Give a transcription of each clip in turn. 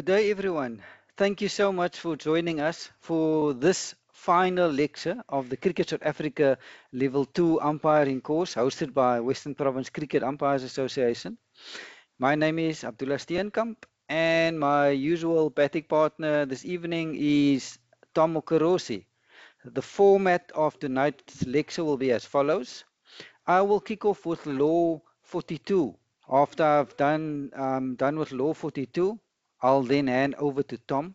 Good day, everyone. Thank you so much for joining us for this final lecture of the Cricket South Africa Level 2 umpiring course hosted by Western Province Cricket Umpires Association. My name is Abdullah Steenkamp, and my usual batting partner this evening is Tom Okarosi. The format of tonight's lecture will be as follows. I will kick off with Law 42. After I've done with Law 42, I'll then hand over to Tom.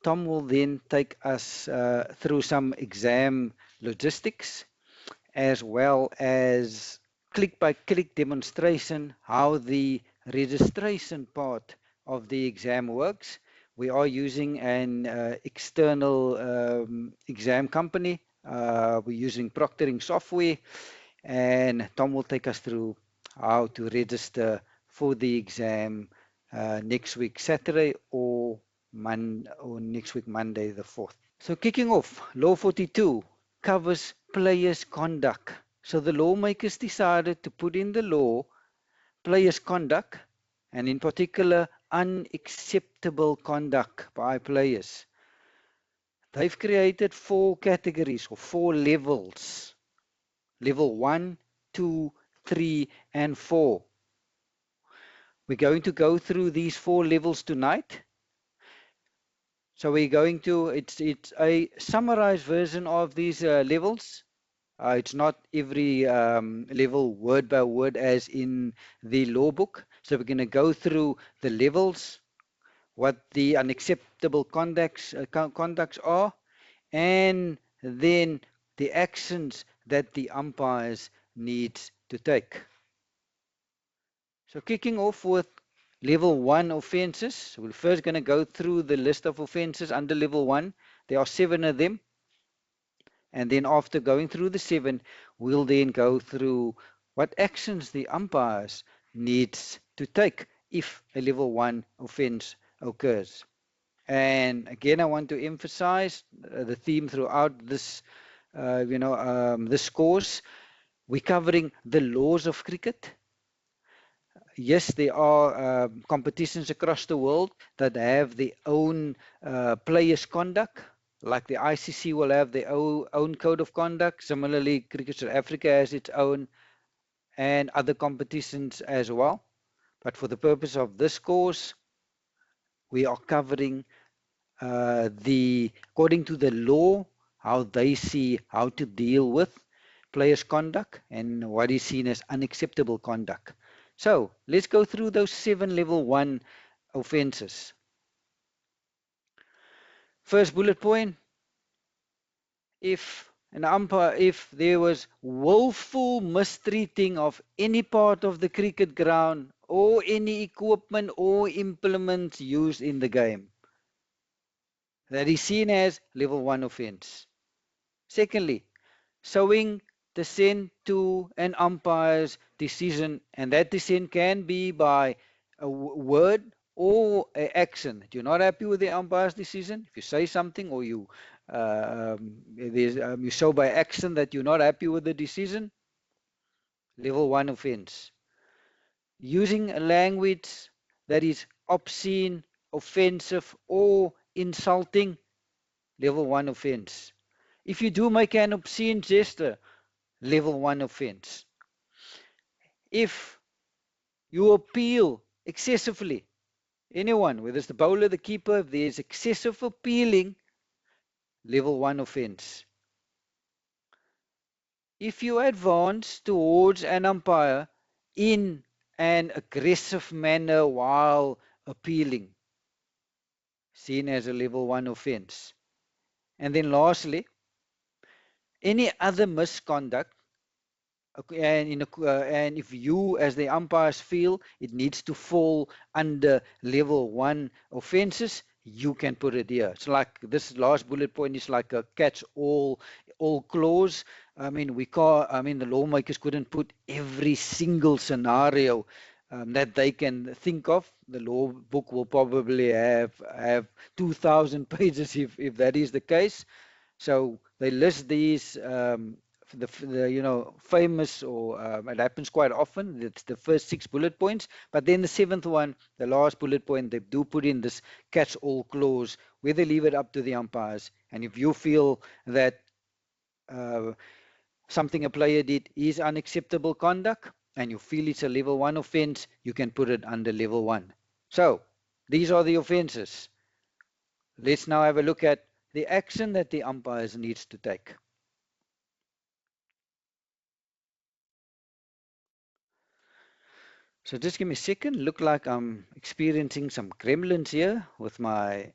Tom will then take us through some exam logistics as well as click-by-click demonstration how the registration part of the exam works. We are using an external exam company. We're using Proctoring software, and Tom will take us through how to register for the exam next week Saturday or next week Monday the 4th. So kicking off, Law 42 covers players' conduct. So the lawmakers decided to put in the law players' conduct, and in particular unacceptable conduct by players. They've created 4 categories or 4 levels. Level 1, 2, 3, and 4. We're going to go through these 4 levels tonight. So we're going to, it's a summarized version of these levels. It's not every level word by word as in the law book. So we're going to go through the levels, what the unacceptable conducts are, and then the actions that the umpires needs to take. So kicking off with level 1 offences, we're first going to go through the list of offences under level 1. There are 7 of them. And then after going through the 7, we'll then go through what actions the umpires needs to take if a level 1 offence occurs. And again, I want to emphasize the theme throughout this, this course. We're covering the laws of cricket. Yes, there are competitions across the world that have their own players' conduct, like the ICC will have their own code of conduct. Similarly, Cricket South Africa has its own, and other competitions as well. But for the purpose of this course, we are covering according to the law, how they see how to deal with players' conduct and what is seen as unacceptable conduct. So let's go through those 7 level 1 offences. First bullet point, if there was willful mistreating of any part of the cricket ground or any equipment or implements used in the game, that is seen as level 1 offence. Secondly, showing dissent to an umpire's decision, and that dissent can be by a word or an action. If you're not happy with the umpire's decision, if you say something or you show by action that you're not happy with the decision, level 1 offence. Using a language that is obscene, offensive, or insulting, level 1 offence. If you do make an obscene gesture, level 1 offence. If you appeal excessively, anyone, whether it's the bowler, the keeper, if there's excessive appealing, level 1 offence. If you advance towards an umpire in an aggressive manner while appealing, seen as a level 1 offence. And then lastly, any other misconduct, and if you as the umpires feel it needs to fall under level 1 offences, you can put it here. It's like this last bullet point is like a catch-all clause. I mean, the lawmakers couldn't put every single scenario that they can think of. The law book will probably have 2,000 pages if that is the case. So they list these famous, or it happens quite often. It's the first 6 bullet points, but then the seventh one, the last bullet point, they do put in this catch-all clause where they leave it up to the umpires. And if you feel that uh, something a player did is unacceptable conduct and you feel it's a level 1 offense, you can put it under level 1. So these are the offenses. Let's now have a look at the action that the umpires needs to take. So just give me a second. Look like I'm experiencing some gremlins here with my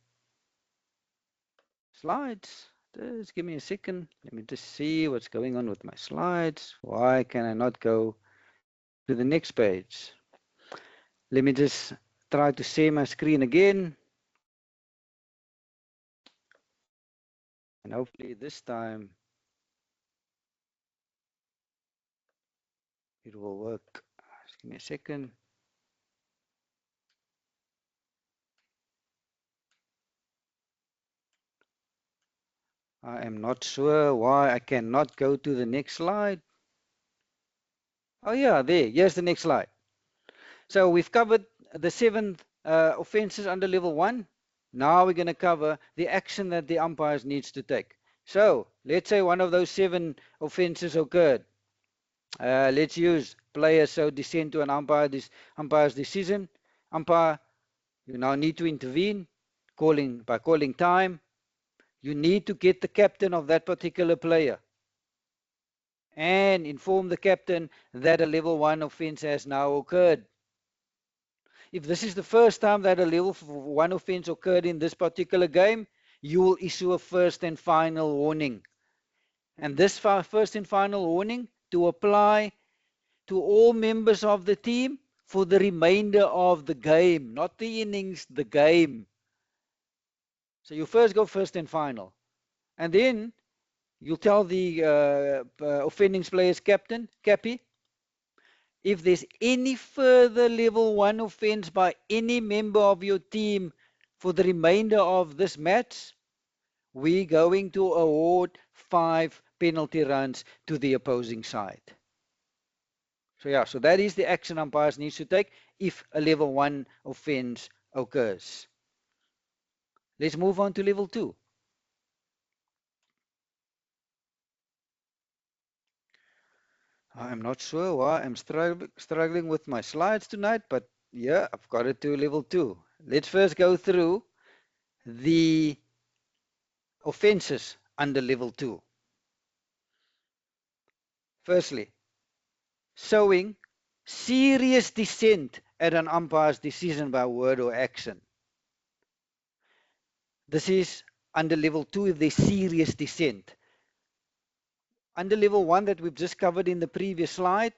slides. Just give me a second. Let me just see what's going on with my slides. Why can I not go to the next page? Let me just try to share my screen again. And hopefully this time it will work. Just give me a second. I am not sure why I cannot go to the next slide. Oh yeah, there. Here's the next slide. So we've covered the 7 offenses under level 1. Now we're going to cover the action that the umpires needs to take. So let's say one of those 7 offenses occurred. Let's use player so descend to an umpire's decision. Umpire, you now need to intervene by calling time. You need to get the captain of that particular player and inform the captain that a level 1 offense has now occurred. If this is the first time that a level 1 offense occurred in this particular game, you will issue a first and final warning. And this first and final warning to apply to all members of the team for the remainder of the game, not the innings, the game. So you first go first and final. And then you'll tell the offending player's captain, Cappy, if there's any further level 1 offense by any member of your team for the remainder of this match, we're going to award 5 penalty runs to the opposing side. So yeah, so that is the action umpires needs to take if a level 1 offense occurs. Let's move on to level 2. I'm not sure why I'm struggling with my slides tonight, but yeah, I've got it to level 2. Let's first go through the offenses under level 2. Firstly, showing serious dissent at an umpire's decision by word or action. This is under level 2 if there's serious dissent. Under level 1 that we've just covered in the previous slide,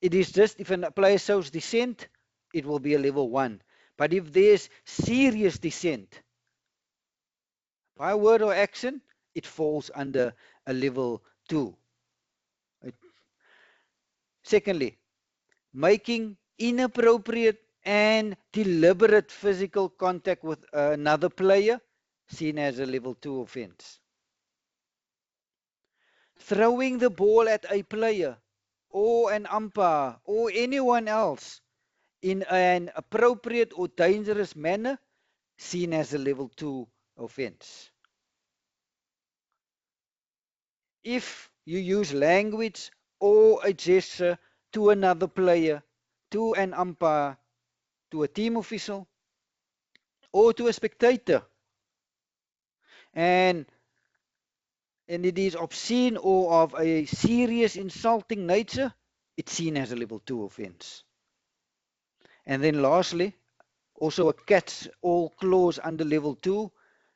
it is just if a player shows dissent, it will be a level 1. But if there's serious dissent by word or action, it falls under a level 2. Secondly, making inappropriate and deliberate physical contact with another player, seen as a level 2 offense. Throwing the ball at a player or an umpire or anyone else in an appropriate or dangerous manner, seen as a level 2 offense. If you use language or a gesture to another player, to an umpire, to a team official, or to a spectator, and it is obscene or of a serious insulting nature, it's seen as a level 2 offense. And then lastly, also a catch-all clause under level 2.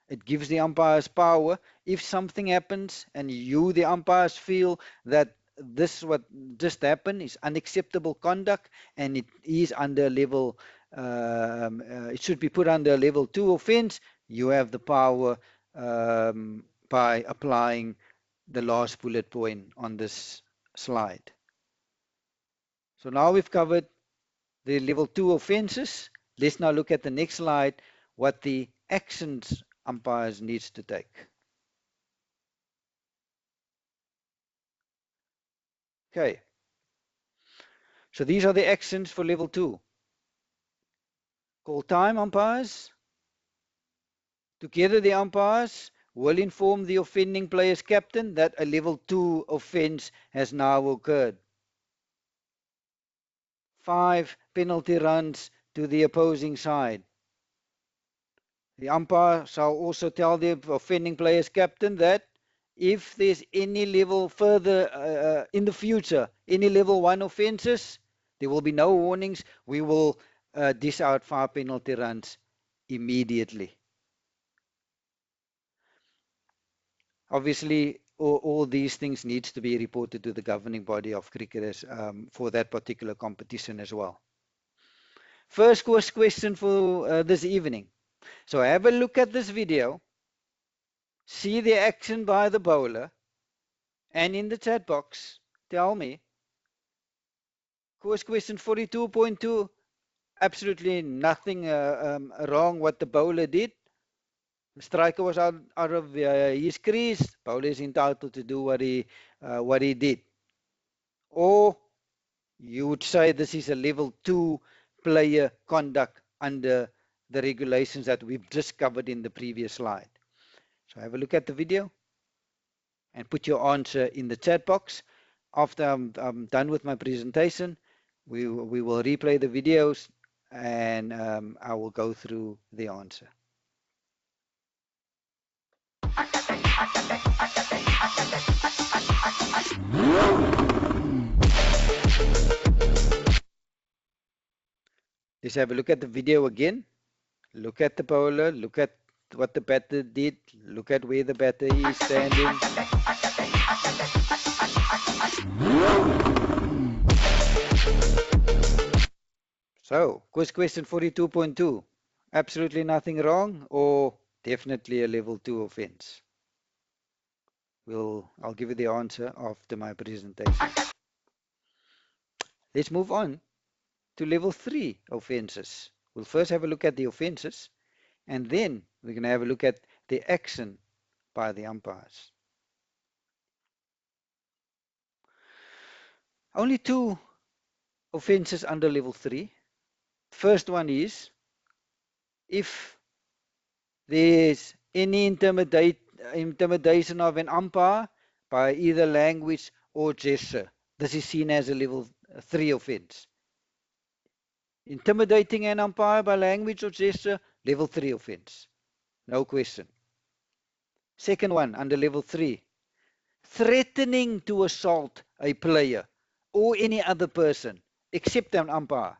It gives the umpires power. If something happens and you, the umpires, feel that this what just happened is unacceptable conduct and it is under level, it should be put under level 2 offense, you have the power by applying the last bullet point on this slide. So now we've covered the level 2 offenses. Let's now look at the next slide, what the actions umpires needs to take. Okay, so these are the actions for level 2. Call time umpires. Together the umpires will inform the offending player's captain that a level 2 offence has now occurred. 5 penalty runs to the opposing side. The umpire shall also tell the offending player's captain that if there's any level further in the future, any level 1 offences, there will be no warnings. We will dish out 5 penalty runs immediately. Obviously, all these things needs to be reported to the governing body of cricketers for that particular competition as well. First question for this evening. So have a look at this video, see the action by the bowler, and in the chat box, tell me, question 42.2, absolutely nothing wrong what the bowler did. The striker was out of his crease. Bowler is entitled to do what he did. Or you would say this is a level 2 player conduct under the regulations that we've just covered in the previous slide. So have a look at the video and put your answer in the chat box. After I'm done with my presentation, we will replay the videos and I will go through the answer. Let's have a look at the video again. Look at the bowler, look at what the batter did, look at where the batter is standing. So, question 42.2, absolutely nothing wrong or definitely a level 2 offense? I'll give you the answer after my presentation. Let's move on to level 3 offenses. We'll first have a look at the offenses and then we're going to have a look at the action by the umpires. Only 2 offenses under level 3. First one is if there's any intimidation of an umpire by either language or gesture. This is seen as a level 3 offense. Intimidating an umpire by language or gesture, level 3 offense. No question. Second one, under level 3, threatening to assault a player or any other person except an umpire.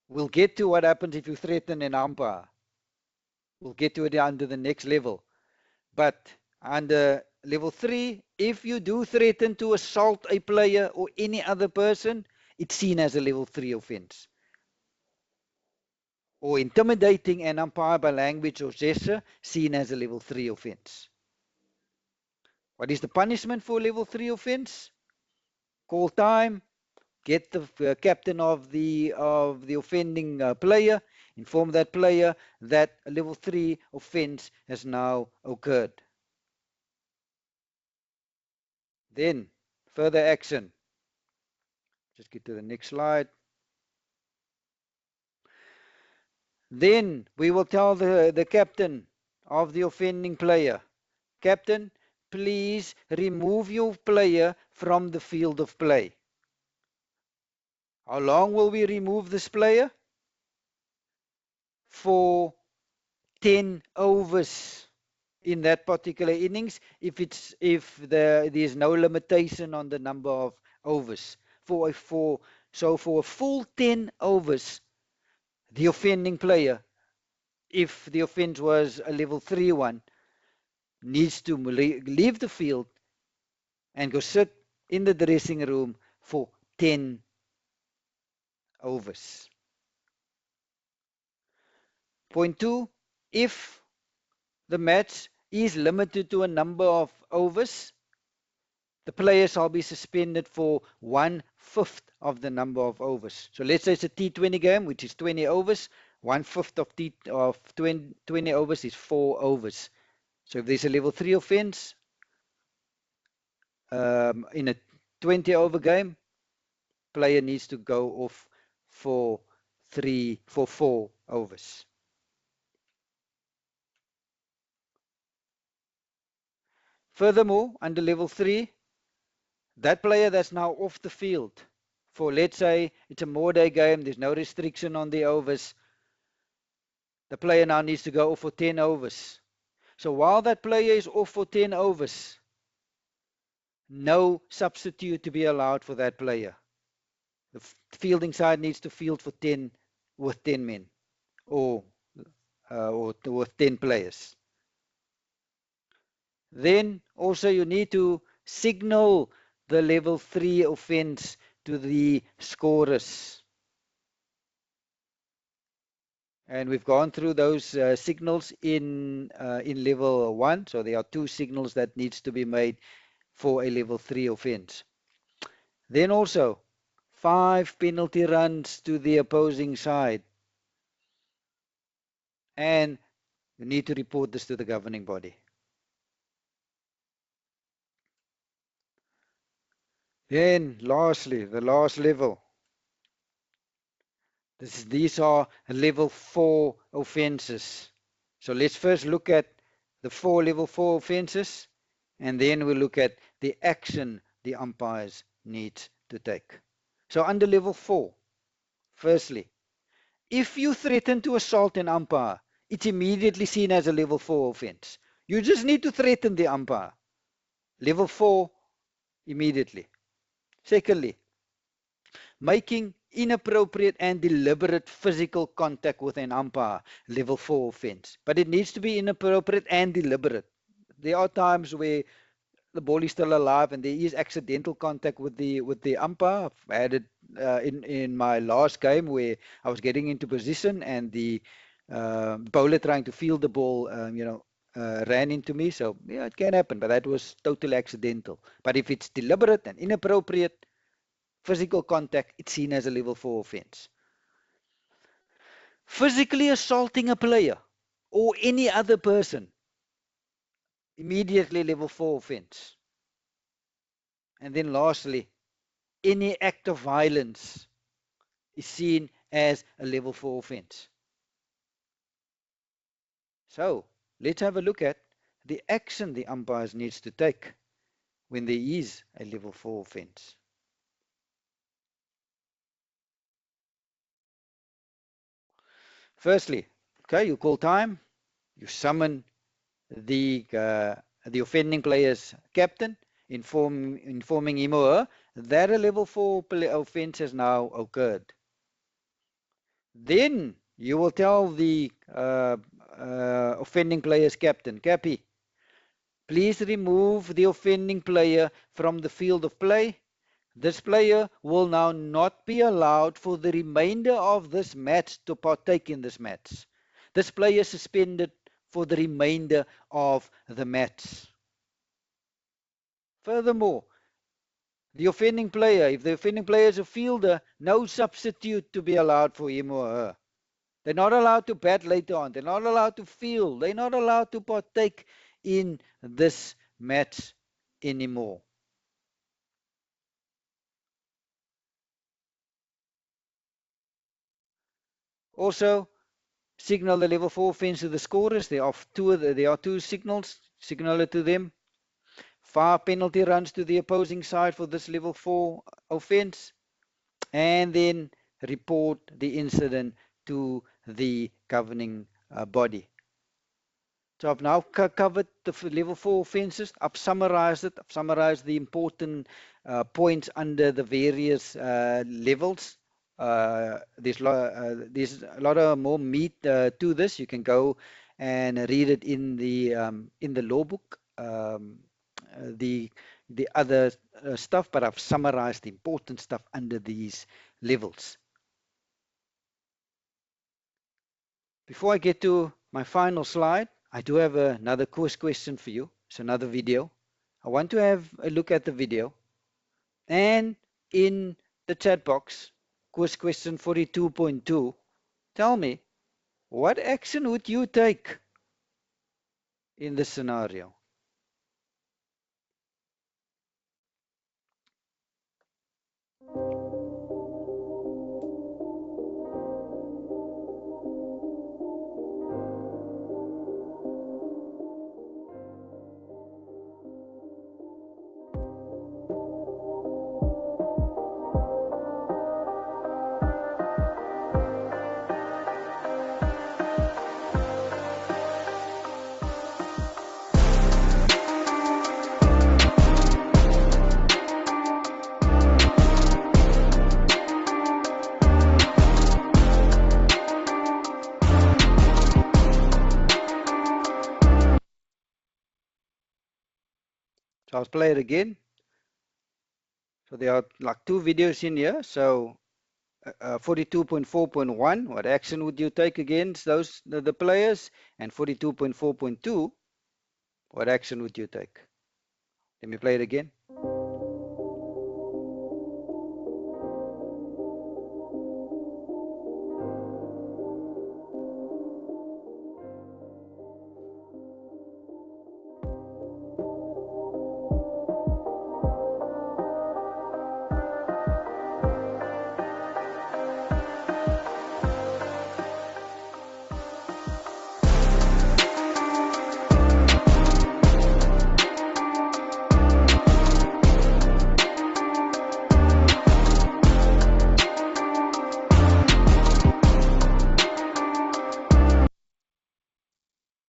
We'll get to what happens if you threaten an umpire. We'll get to it under the next level. But under level 3, if you do threaten to assault a player or any other person, it's seen as a level 3 offense. Or intimidating an umpire by language or gesture, seen as a level 3 offense. What is the punishment for level 3 offense? Call time, get the captain of the offending player, inform that player that a level 3 offense has now occurred. Then further action. Just get to the next slide. Then we will tell the captain of the offending player, Captain, please remove your player from the field of play. How long will we remove this player? For 10 overs in that particular innings, if there's no limitation on the number of overs. So for a full 10 overs, the offending player, if the offense was a level 3 one, needs to leave the field and go sit in the dressing room for 10 overs. Point 2, if the match is limited to a number of overs, the player shall be suspended for 1/5 of the number of overs. So let's say it's a T20 game, which is 20 overs. 1/5 of 20 overs is 4 overs. So if there's a level 3 offense in a 20 over game, player needs to go off for 4 overs. Furthermore, under level 3, that player that's now off the field for, let's say, it's a more-day game, there's no restriction on the overs, the player now needs to go off for 10 overs. So while that player is off for 10 overs, no substitute to be allowed for that player. The fielding side needs to field for 10 with 10 men or with 10 players. Then also you need to signal the level 3 offense to the scorers. And we've gone through those signals in level 1. So there are 2 signals that needs to be made for a level 3 offense. Then also 5 penalty runs to the opposing side. And you need to report this to the governing body. Then lastly, the last level. These are level 4 offenses. So let's first look at the 4 level 4 offenses, and then we'll look at the action the umpires need to take. So under level 4, firstly, if you threaten to assault an umpire, it's immediately seen as a level 4 offense. You just need to threaten the umpire. Level 4, immediately. Secondly, making inappropriate and deliberate physical contact with an umpire, level 4 offense. But it needs to be inappropriate and deliberate. There are times where the ball is still alive and there is accidental contact with the umpire. I've had it in my last game where I was getting into position and the bowler trying to field the ball, ran into me. So yeah, it can happen, but that was totally accidental. But if it's deliberate and inappropriate physical contact, it's seen as a level 4 offense. Physically assaulting a player or any other person, immediately level 4 offense. And then lastly, any act of violence is seen as a level 4 offense. So let's have a look at the action the umpires needs to take when there is a level 4 offense. Firstly, okay, you call time, you summon the offending player's captain, informing him or her that a level 4 offense has now occurred. Then you will tell the offending player's captain, Cappy, please remove the offending player from the field of play. This player will now not be allowed for the remainder of this match to partake in this match. This player is suspended for the remainder of the match. Furthermore, the offending player, if the offending player is a fielder, no substitute to be allowed for him or her. They're not allowed to bat later on. They're not allowed to field. They're not allowed to partake in this match anymore. Also, signal the level 4 offense to the scorers. There are two signals. Signal it to them. 5 penalty runs to the opposing side for this level 4 offense. And then report the incident to the governing body. So I've now covered the level 4 offenses. I've summarized it. I've summarized the important points under the various levels. There's a lot of more meat to this. You can go and read it in the law book. The other stuff, but I've summarized the important stuff under these levels. Before I get to my final slide, I do have another quiz question for you. It's another video. I want to have a look at the video. And in the chat box, quiz question 42.2, tell me, what action would you take in this scenario? So I'll play it again. So there are like two videos in here. So 42.4.1, what action would you take against those the players? And 42.4.2, what action would you take? Let me play it again.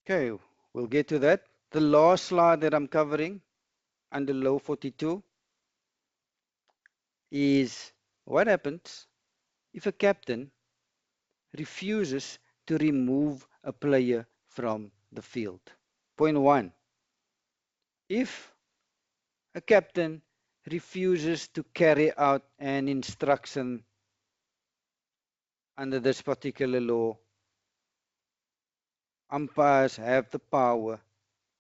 Okay, we'll get to that. The last slide that I'm covering under law 42 is what happens if a captain refuses to remove a player from the field. Point one, if a captain refuses to carry out an instruction under this particular law, umpires have the power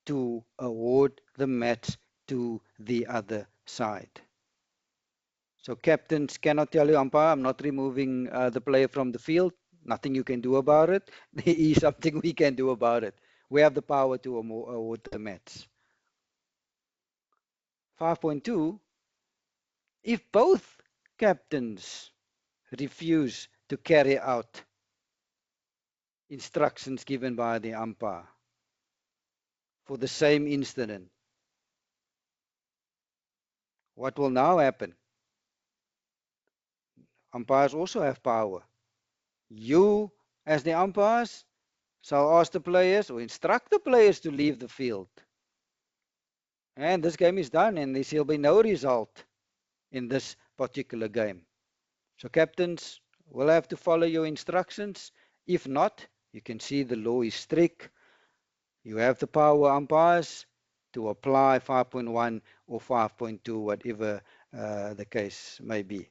to award the match to the other side. So captains cannot tell you, umpire, I'm not removing the player from the field. Nothing you can do about it. There is something we can do about it. We have the power to award the match. 5.2, if both captains refuse to carry out instructions given by the umpire for the same incident, what will now happen? Umpires also have power. You, as the umpires, shall ask the players or instruct the players to leave the field. And this game is done, and there shall be no result in this particular game. So captains will have to follow your instructions. If not, you can see the law is strict. You have the power, umpires, to apply 5.1 or 5.2, whatever the case may be.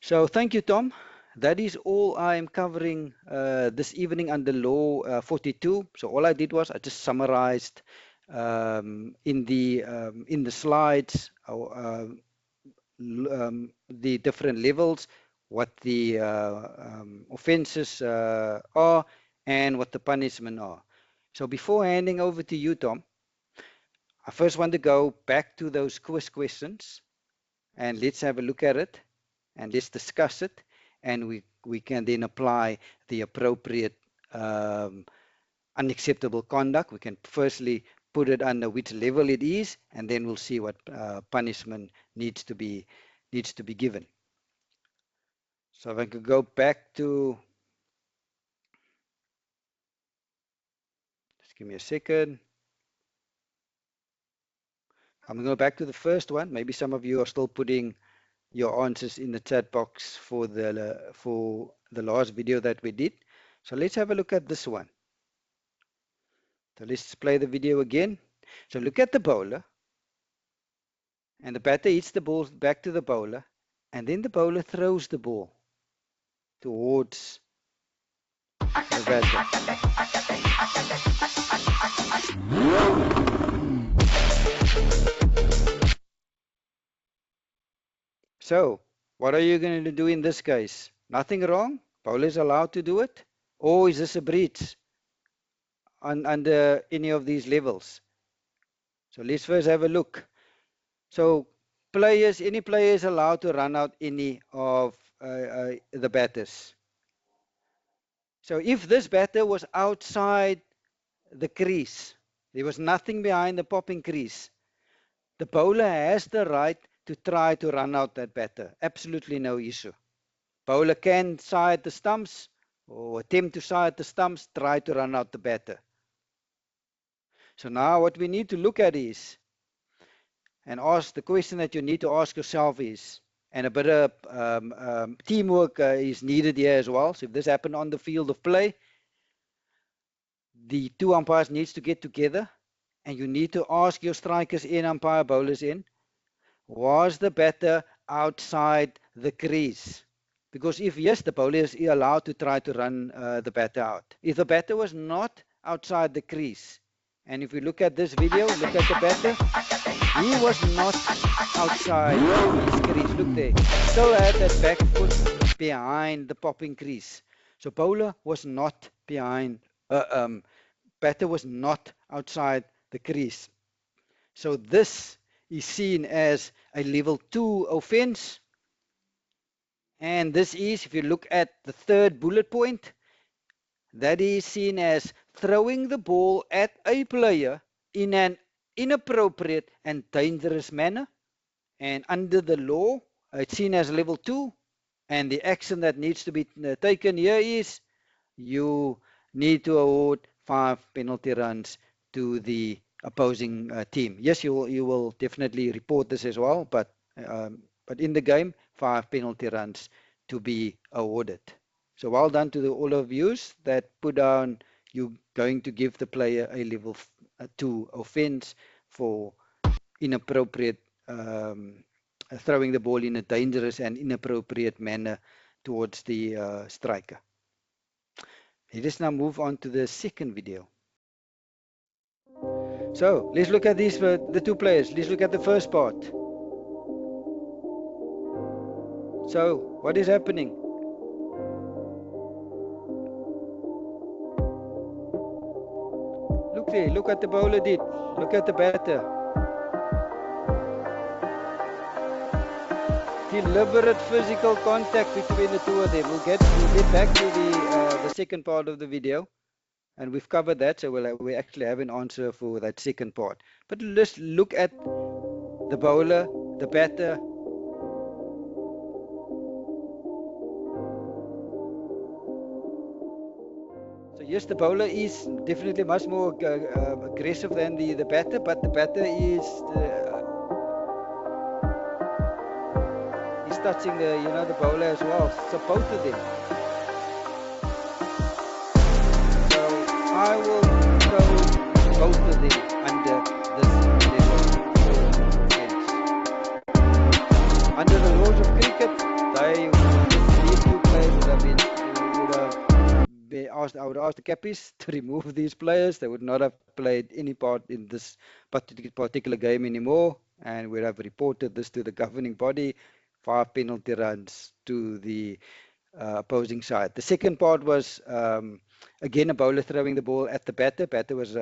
So thank you, Tom. That is all I am covering this evening under law 42. So all I did was I just summarized in the slides the different levels, what the offenses are, and what the punishment are. So before handing over to you, Tom, I first want to go back to those quiz questions, and let's have a look at it, and let's discuss it, and we can then apply the appropriate unacceptable conduct. We can firstly put it under which level it is, and then we'll see what punishment needs to be given. So if I could go back to, just give me a second. I'm going to go back to the first one. Maybe some of you are still putting your answers in the chat box for the last video that we did. So let's have a look at this one. So let's play the video again. So look at the bowler, and the batter hits the ball back to the bowler, and then the bowler throws the ball towards the batter. So what are you going to do in this case? Nothing wrong? Bowler is allowed to do it? Or is this a breach under any of these levels? So let's first have a look. So any player is allowed to run out any of the batters. So if this batter was outside the crease, there was nothing behind the popping crease, the bowler has the right to try to run out that batter. Absolutely no issue. Bowler can side the stumps or attempt to side the stumps, try to run out the batter. So now what we need to look at is, and ask the question that you need to ask yourself is, and a bit of teamwork is needed here as well. So if this happened on the field of play, the two umpires needs to get together and you need to ask your strikers in, umpire, bowlers in, was the batter outside the crease? Because if yes, the bowler is allowed to try to run the batter out. If the batter was not outside the crease, and if we look at this video, look at the batter, he was not outside his crease. Look there, still had that back foot behind the popping crease. So bowler was not behind, batter was not outside the crease. So this is seen as a level 2 offense. And this is, if you look at the third bullet point, that is seen as throwing the ball at a player in an inappropriate and dangerous manner. And under the law, it's seen as level 2. And the action that needs to be taken here is you need to award 5 penalty runs to the opposing team. Yes, you will definitely report this as well, but in the game, 5 penalty runs to be awarded. So well done to all of you that put down you going to give the player a level 2 offense for inappropriate throwing the ball in a dangerous and inappropriate manner towards the striker. Let us now move on to the second video. So let's look at these, the two players. Let's look at the first part. So what is happening? Look there, look at the bowler did. Look at the batter. Deliberate physical contact between the two of them. We'll get back to the second part of the video. And we've covered that, so we actually have an answer for that second part. But let's look at the bowler, the batter. So yes, the bowler is definitely much more aggressive than the batter, but the batter is touching the bowler as well. So both of them. I will throw both of them under this level of offense. Under the laws of cricket, these two players would have been asked. I would ask the cappies to remove these players. They would not have played any part in this particular game anymore, and we have reported this to the governing body. 5 penalty runs to the opposing side. The second part was again a bowler throwing the ball at the batter. Batter was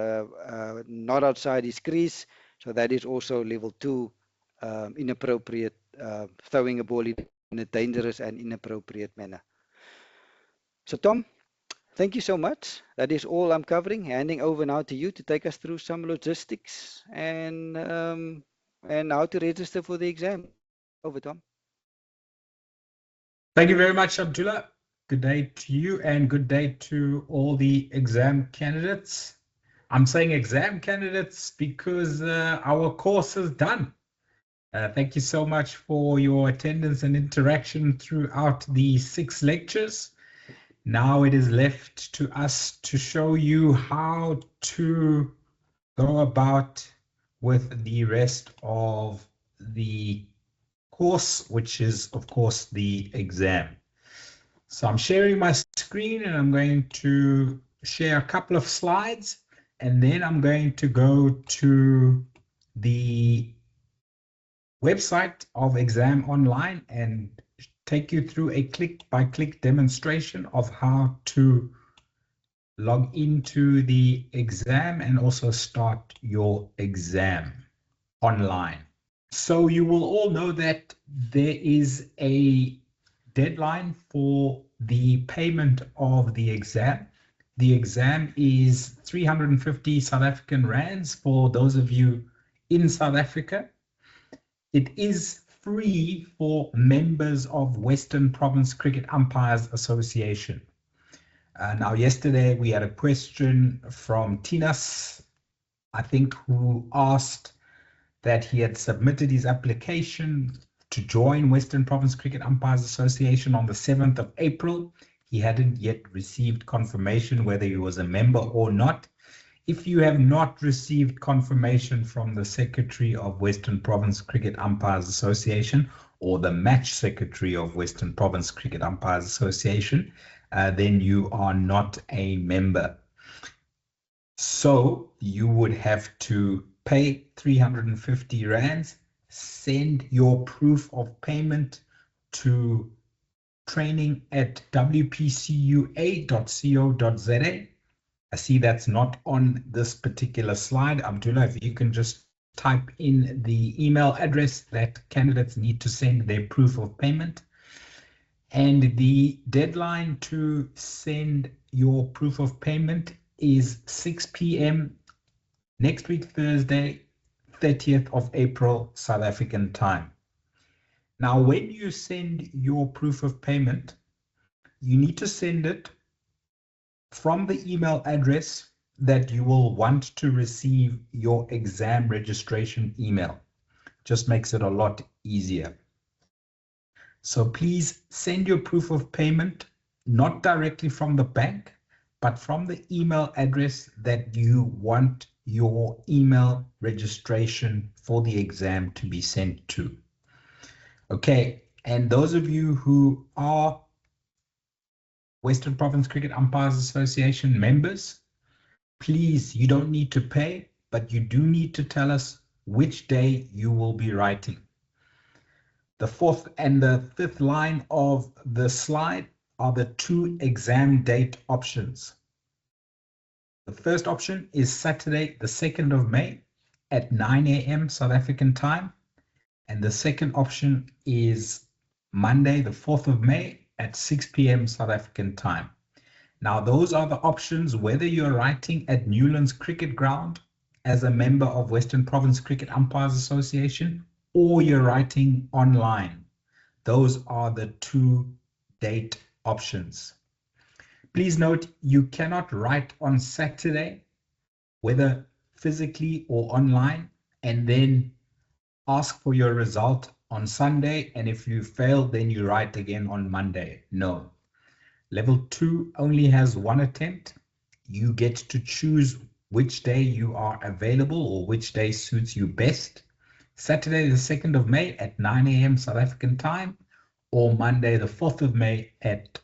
not outside his crease, so that is also level 2, inappropriate throwing a ball in a dangerous and inappropriate manner. So Tom, thank you so much. That is all I'm covering. Handing over now to you to take us through some logistics and how to register for the exam. Over, Tom. Thank you very much, Abdullah. Good day to you and good day to all the exam candidates. I'm saying exam candidates because our course is done. Thank you so much for your attendance and interaction throughout the 6 lectures. Now it is left to us to show you how to go about with the rest of the course, which is of course the exam. So I'm sharing my screen and I'm going to share a couple of slides, and then I'm going to go to the website of ExamOnline and take you through a click-by-click demonstration of how to log into the exam and also start your exam online. So you will all know that there is a deadline for the payment of the exam. The exam is 350 South African rands for those of you in South Africa. It is free for members of Western Province Cricket Umpires Association. Now, yesterday we had a question from Tinas, I think, who asked that he had submitted his application to join Western Province Cricket Umpires Association on the 7th of April. He hadn't yet received confirmation whether he was a member or not. If you have not received confirmation from the Secretary of Western Province Cricket Umpires Association or the Match Secretary of Western Province Cricket Umpires Association, then you are not a member. So you would have to pay 350 rands, send your proof of payment to training@wpcua.co.za. I see that's not on this particular slide. Abdullah, if you can just type in the email address that candidates need to send their proof of payment. And the deadline to send your proof of payment is 6 p.m. next week, Thursday, 30th of April, South African time. Now, when you send your proof of payment, you need to send it from the email address that you will want to receive your exam registration email. Just makes it a lot easier. So please send your proof of payment, not directly from the bank, but from the email address that you want your email registration for the exam to be sent to. Okay, and those of you who are Western Province Cricket Umpires Association members, please, you don't need to pay, but you do need to tell us which day you will be writing. The fourth and the fifth line of the slide are the two exam date options. The first option is Saturday, the 2nd of May at 9 a.m. South African time. And the second option is Monday, the 4th of May at 6 p.m. South African time. Now, those are the options, whether you're writing at Newlands Cricket Ground as a member of Western Province Cricket Umpires Association, or you're writing online. Those are the two date options. Please note, you cannot write on Saturday, whether physically or online, and then ask for your result on Sunday, and if you fail, then you write again on Monday. No. Level 2 only has one attempt. You get to choose which day you are available or which day suits you best. Saturday, the 2nd of May at 9 a.m. South African time, or Monday, the 4th of May at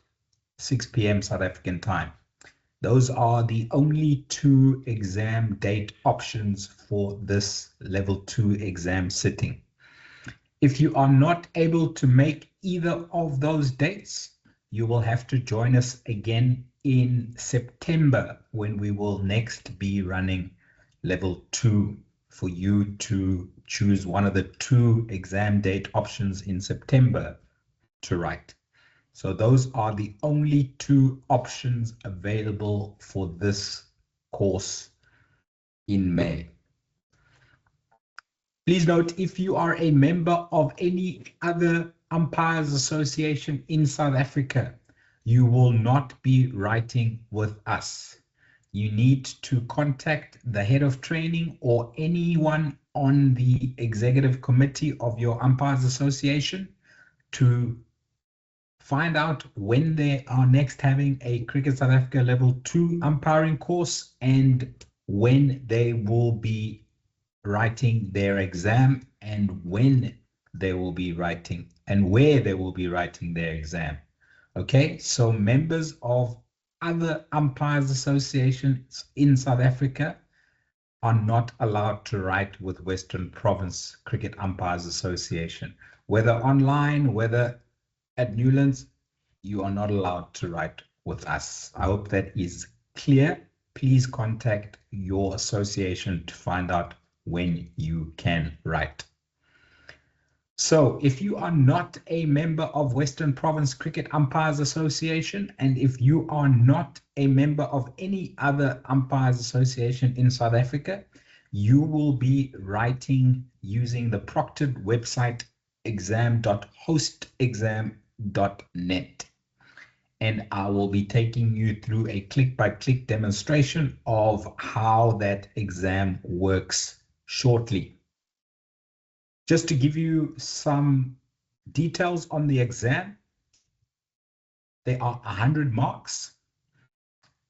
6 p.m. South African time. Those are the only two exam date options for this level 2 exam sitting. If you are not able to make either of those dates, you will have to join us again in September when we will next be running level 2 for you to choose one of the two exam date options in September to write. So those are the only two options available for this course in May. Please note, if you are a member of any other umpires association in South Africa, you will not be writing with us. You need to contact the head of training or anyone on the executive committee of your umpires association to find out when they are next having a Cricket South Africa Level 2 umpiring course and when they will be writing their exam and when they will be writing and where they will be writing their exam. Okay, so members of other umpires associations in South Africa are not allowed to write with Western Province Cricket Umpires Association. Whether online, whether at Newlands, you are not allowed to write with us. I hope that is clear. Please contact your association to find out when you can write. So if you are not a member of Western Province Cricket Umpires Association, and if you are not a member of any other umpires association in South Africa, you will be writing using the Proctor website exam.hostexam.net. And I will be taking you through a click-by-click demonstration of how that exam works shortly. Just to give you some details on the exam, there are 100 marks.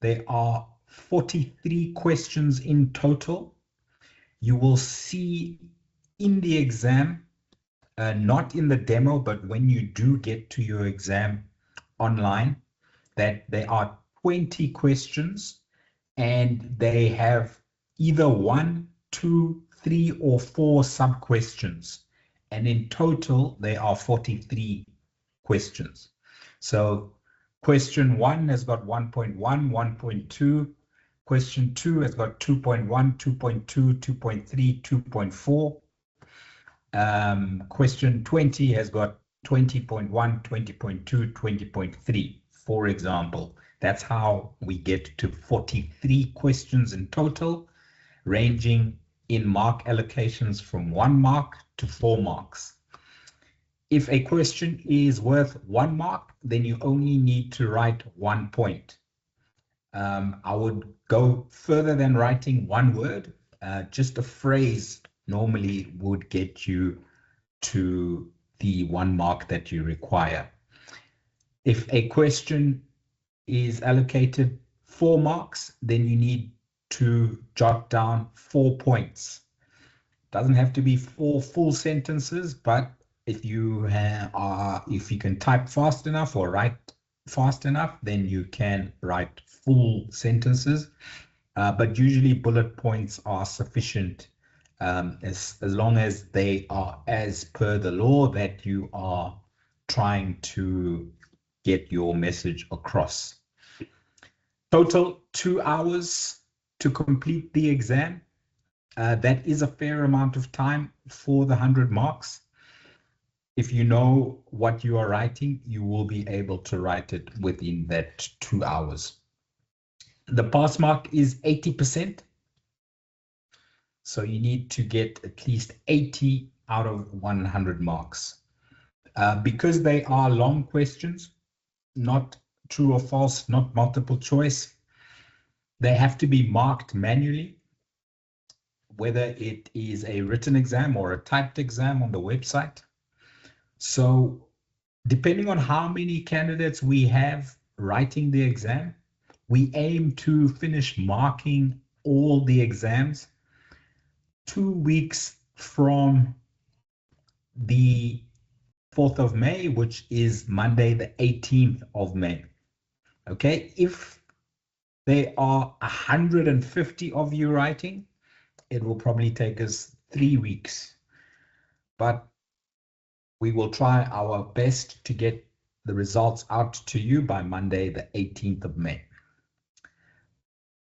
There are 43 questions in total. You will see in the exam, not in the demo, but when you do get to your exam online, that there are 20 questions and they have either 1, 2, 3, or 4 sub-questions. And in total, there are 43 questions. So question 1 has got 1.1, 1.2. Question 2 has got 2.1, 2.2, 2.3, 2.4. Question 20 has got 20.1, 20.2, 20.3, for example. That's how we get to 43 questions in total, ranging in mark allocations from 1 mark to 4 marks. If a question is worth 1 mark, then you only need to write 1 point. I would go further than writing 1 word. Just a phrase normally would get you to the 1 mark that you require. If a question is allocated 4 marks, then you need to jot down 4 points. Doesn't have to be 4 full sentences, but if you can type fast enough or write fast enough, then you can write full sentences. But usually bullet points are sufficient as long as they are as per the law that you are trying to get your message across. Total 2 hours to complete the exam. That is a fair amount of time for the 100 marks. If you know what you are writing, you will be able to write it within that 2 hours. The pass mark is 80%. So you need to get at least 80 out of 100 marks. Because they are long questions, not true or false, not multiple choice, they have to be marked manually, whether it is a written exam or a typed exam on the website. So depending on how many candidates we have writing the exam, we aim to finish marking all the exams 2 weeks from the 4th of May, which is Monday, the 18th of May. Okay, if there are 150 of you writing, it will probably take us 3 weeks. But we will try our best to get the results out to you by Monday, the 18th of May.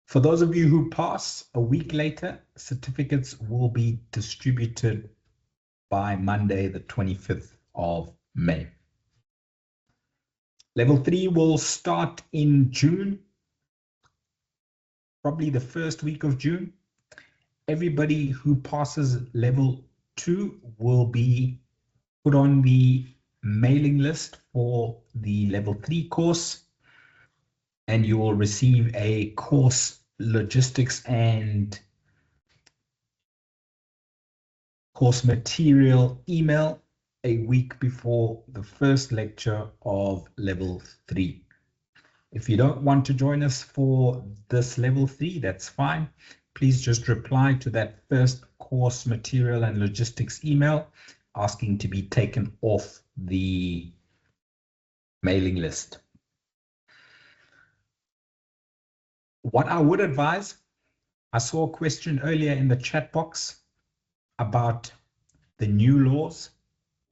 For those of you who pass, a week later, certificates will be distributed by Monday, the 25th of May. Level 3 will start in June, probably the first week of June. Everybody who passes level 2 will be put on the mailing list for the level 3 course, and you will receive a course logistics and course material email a week before the first lecture of level 3. If you don't want to join us for this level 3, that's fine. Please just reply to that first course material and logistics email asking to be taken off the mailing list. What I would advise, I saw a question earlier in the chat box about the new laws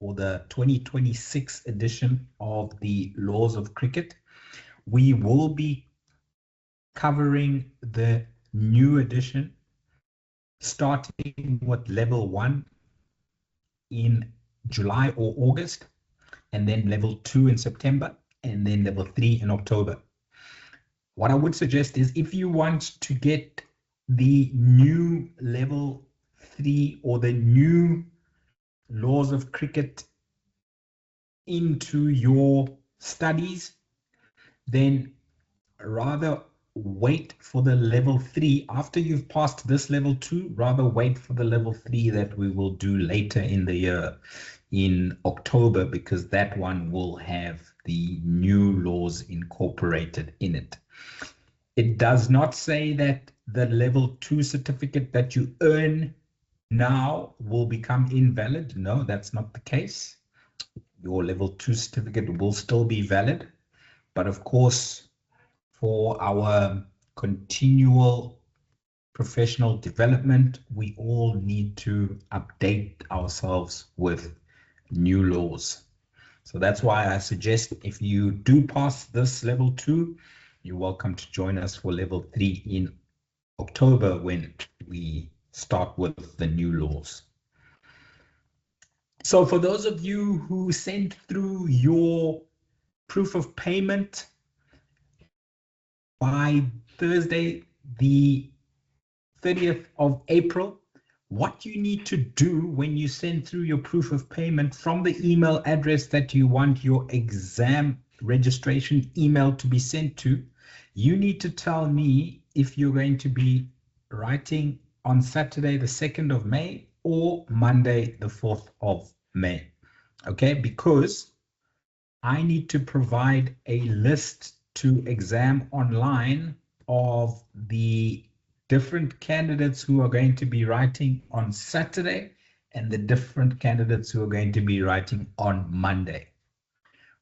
or the 2026 edition of the laws of cricket. We will be covering the new edition, starting with level 1 in July or August, and then level 2 in September, and then level 3 in October. What I would suggest is if you want to get the new level 3 or the new laws of cricket into your studies, then rather wait for the level 3 after you've passed this level 2. Rather wait for the level 3 that we will do later in the year in October, because that one will have the new laws incorporated in it. It does not say that the level 2 certificate that you earn now will become invalid. No, that's not the case. Your level 2 certificate will still be valid. But of course, for our continual professional development, we all need to update ourselves with new laws. So that's why I suggest if you do pass this level 2, you're welcome to join us for level 3 in October when we start with the new laws. So for those of you who sent through your proof of payment by Thursday, the 30th of April, what you need to do when you send through your proof of payment from the email address that you want your exam registration email to be sent to, you need to tell me if you're going to be writing on Saturday, the 2nd of May or Monday, the 4th of May. Okay, because I need to provide a list to ExamOnline of the different candidates who are going to be writing on Saturday and the different candidates who are going to be writing on Monday.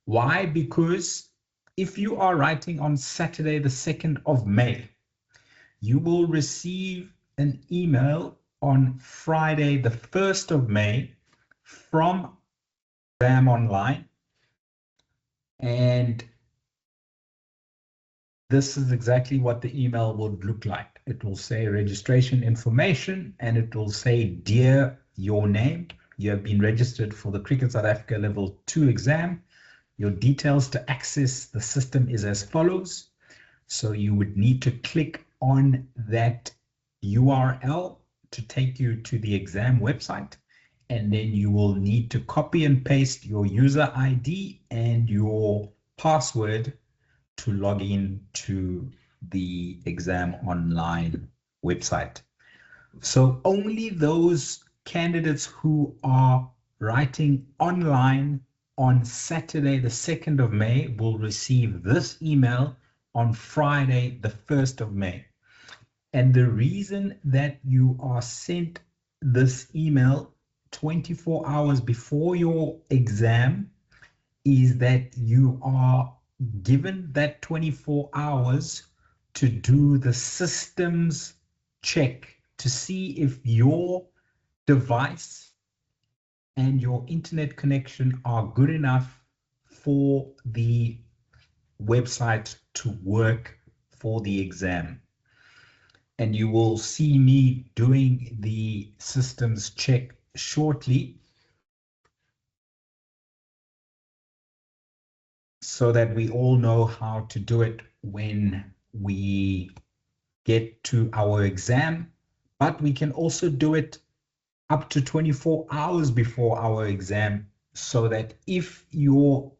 Why? Because if you are writing on Saturday, the 2nd of May, you will receive an email on Friday, the 1st of May from ExamOnline. And this is exactly what the email would look like. It will say registration information and it will say, dear, your name. You have been registered for the Cricket South Africa Level 2 exam. Your details to access the system is as follows. So you would need to click on that URL to take you to the exam website. And then you will need to copy and paste your user ID and your password to log in to the ExamOnline website. So only those candidates who are writing online on Saturday, the 2nd of May, will receive this email on Friday, the 1st of May. And the reason that you are sent this email 24 hours before your exam is that you are given that 24 hours to do the systems check to see if your device and your internet connection are good enough for the website to work for the exam. And you will see me doing the systems check shortly so that we all know how to do it when we get to our exam, but we can also do it up to 24 hours before our exam so that if your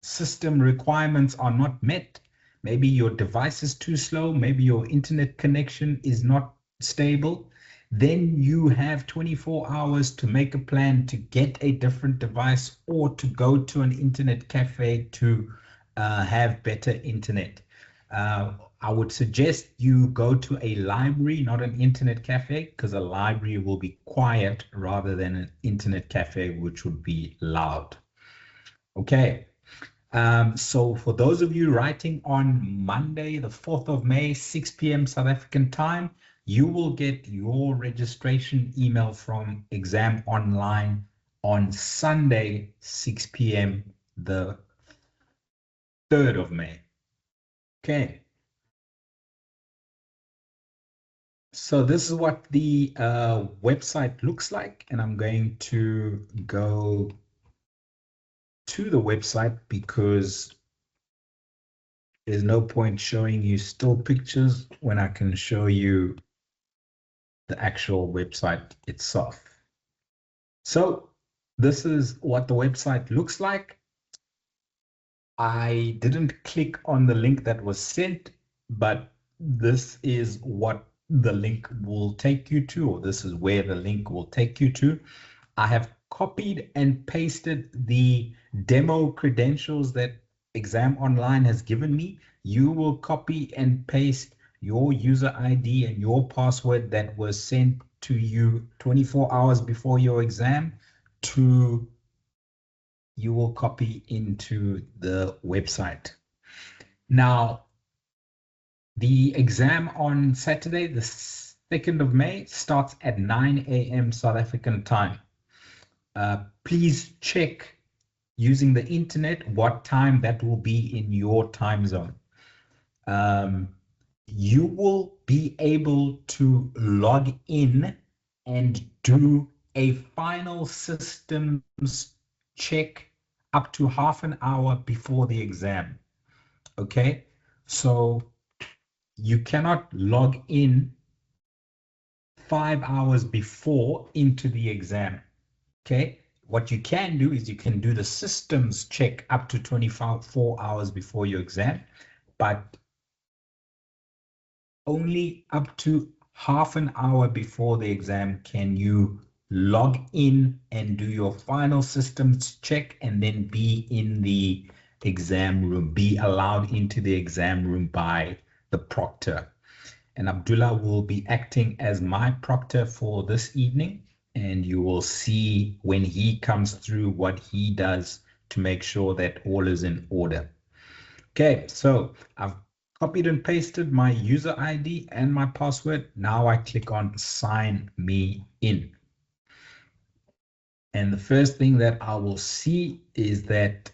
system requirements are not met, maybe your device is too slow, maybe your internet connection is not stable, then you have 24 hours to make a plan to get a different device or to go to an internet cafe to have better internet. I would suggest you go to a library, not an internet cafe, because a library will be quiet rather than an internet cafe, which would be loud. Okay. So for those of you writing on Monday, the 4th of May, 6 p.m. South African time, you will get your registration email from ExamOnline on Sunday, 6 p.m. the 3rd of May. Okay. So this is what the website looks like, and I'm going to go to the website because there's no point showing you still pictures when I can show you the actual website itself. So this is what the website looks like. I didn't click on the link that was sent, but this is what the link will take you to, or this is where the link will take you to. I have copied and pasted the demo credentials that ExamOnline has given me. you will copy and paste your user ID and your password that was sent to you 24 hours before your exam you will copy into the website. Now, the exam on Saturday, the 2nd of May, starts at 9 a.m. South African time. Please check using the internet what time that will be in your time zone. You will be able to log in and do a final systems check up to half an hour before the exam. Okay, so you cannot log in 5 hours before into the exam. Okay, what you can do is you can do the systems check up to 24 hours before your exam, but only up to half an hour before the exam can you log in and do your final systems check and then be in the exam room, be allowed into the exam room by the proctor. And Abdullah will be acting as my proctor for this evening, and you will see when he comes through what he does to make sure that all is in order. Okay, so I've copied and pasted my user ID and my password. Now I click on sign me in. And the first thing that I will see is that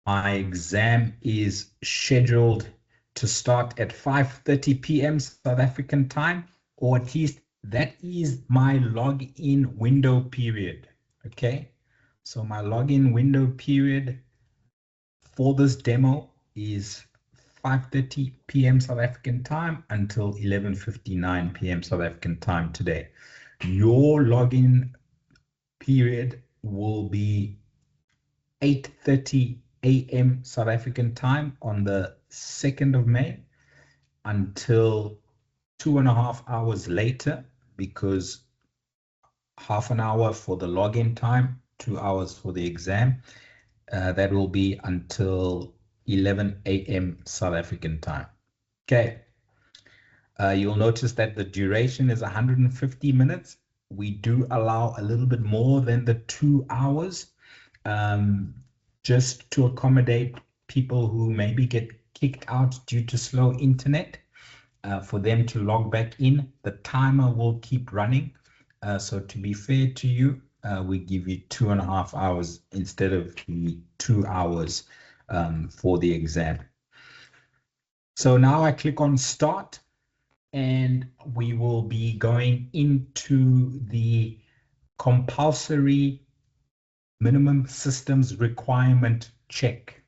my exam is scheduled to start at 5:30 p.m. South African time, or at least that is my login window period. Okay, so my login window period for this demo is 5:30 p.m. South African time until 11:59 p.m. South African time today. Your login period will be 8:30 a.m. South African time on the 2nd of May until 2.5 hours later, because half an hour for the login time, 2 hours for the exam. That will be until 11 a.m. South African time. Okay. You'll notice that the duration is 150 minutes. We do allow a little bit more than the 2 hours, just to accommodate people who maybe get kicked out due to slow internet. For them to log back in, the timer will keep running. So to be fair to you, we give you 2.5 hours instead of the 2 hours for the exam. So now I click on start, and we will be going into the compulsory minimum systems requirement check.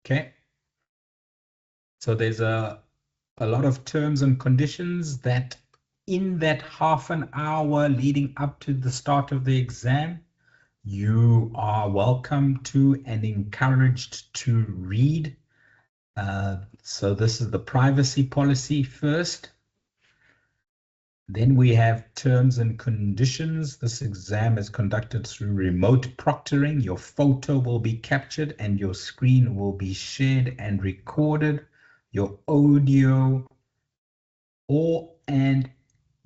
Okay. So there's a lot of terms and conditions that in that half an hour leading up to the start of the exam, you are welcome to and encouraged to read. So this is the privacy policy first. Then we have terms and conditions. This exam is conducted through remote proctoring. Your photo will be captured and your screen will be shared and recorded. Your audio and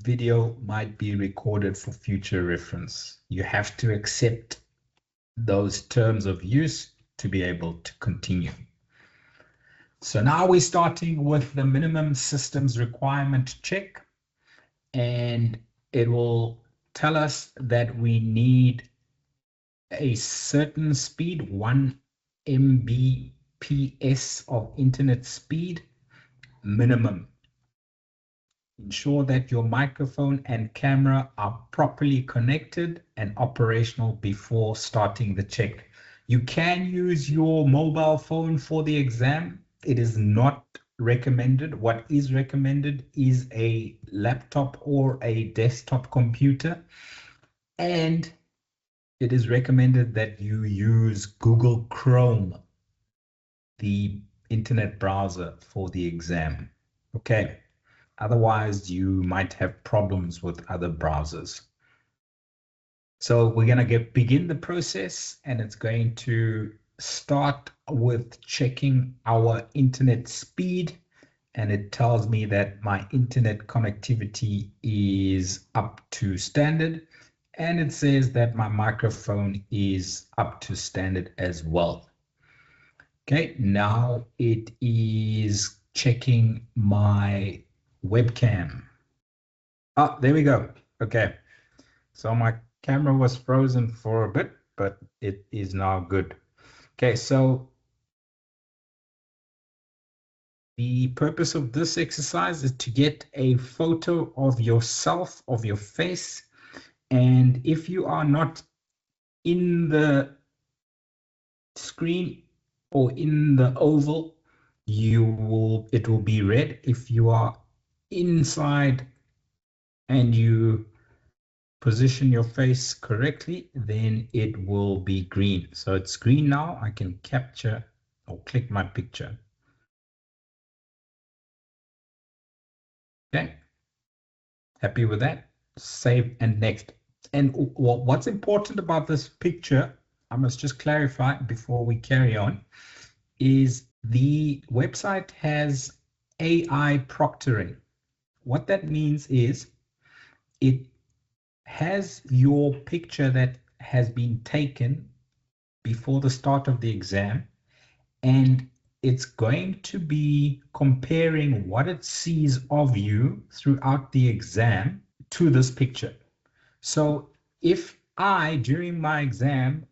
video might be recorded for future reference. You have to accept those terms of use to be able to continue. So now we're starting with the minimum systems requirement check, and it will tell us that we need a certain speed, 1 Mbps of internet speed minimum. Ensure that your microphone and camera are properly connected and operational before starting the check. You can use your mobile phone for the exam. It is not recommended. What is recommended is a laptop or a desktop computer. And it is recommended that you use Google Chrome, the internet browser, for the exam. Okay. Otherwise, you might have problems with other browsers. So we're going to begin the process, and it's going to start with checking our internet speed, and it tells me that my internet connectivity is up to standard, and it says that my microphone is up to standard as well. Okay, now it is checking my webcam. Ah, there we go. Okay, so my camera was frozen for a bit, but it is now good. Okay, so the purpose of this exercise is to get a photo of yourself, of your face, and if you are not in the screen or in the oval, it will be red. If you are inside and you position your face correctly, then it will be green. So it's green now. I can capture or click my picture. Okay, happy with that. Save and next. And what's important about this picture, I must just clarify before we carry on, is the website has AI proctoring. What that means is it has your picture that has been taken before the start of the exam, and it's going to be comparing what it sees of you throughout the exam to this picture. So if I, during my exam,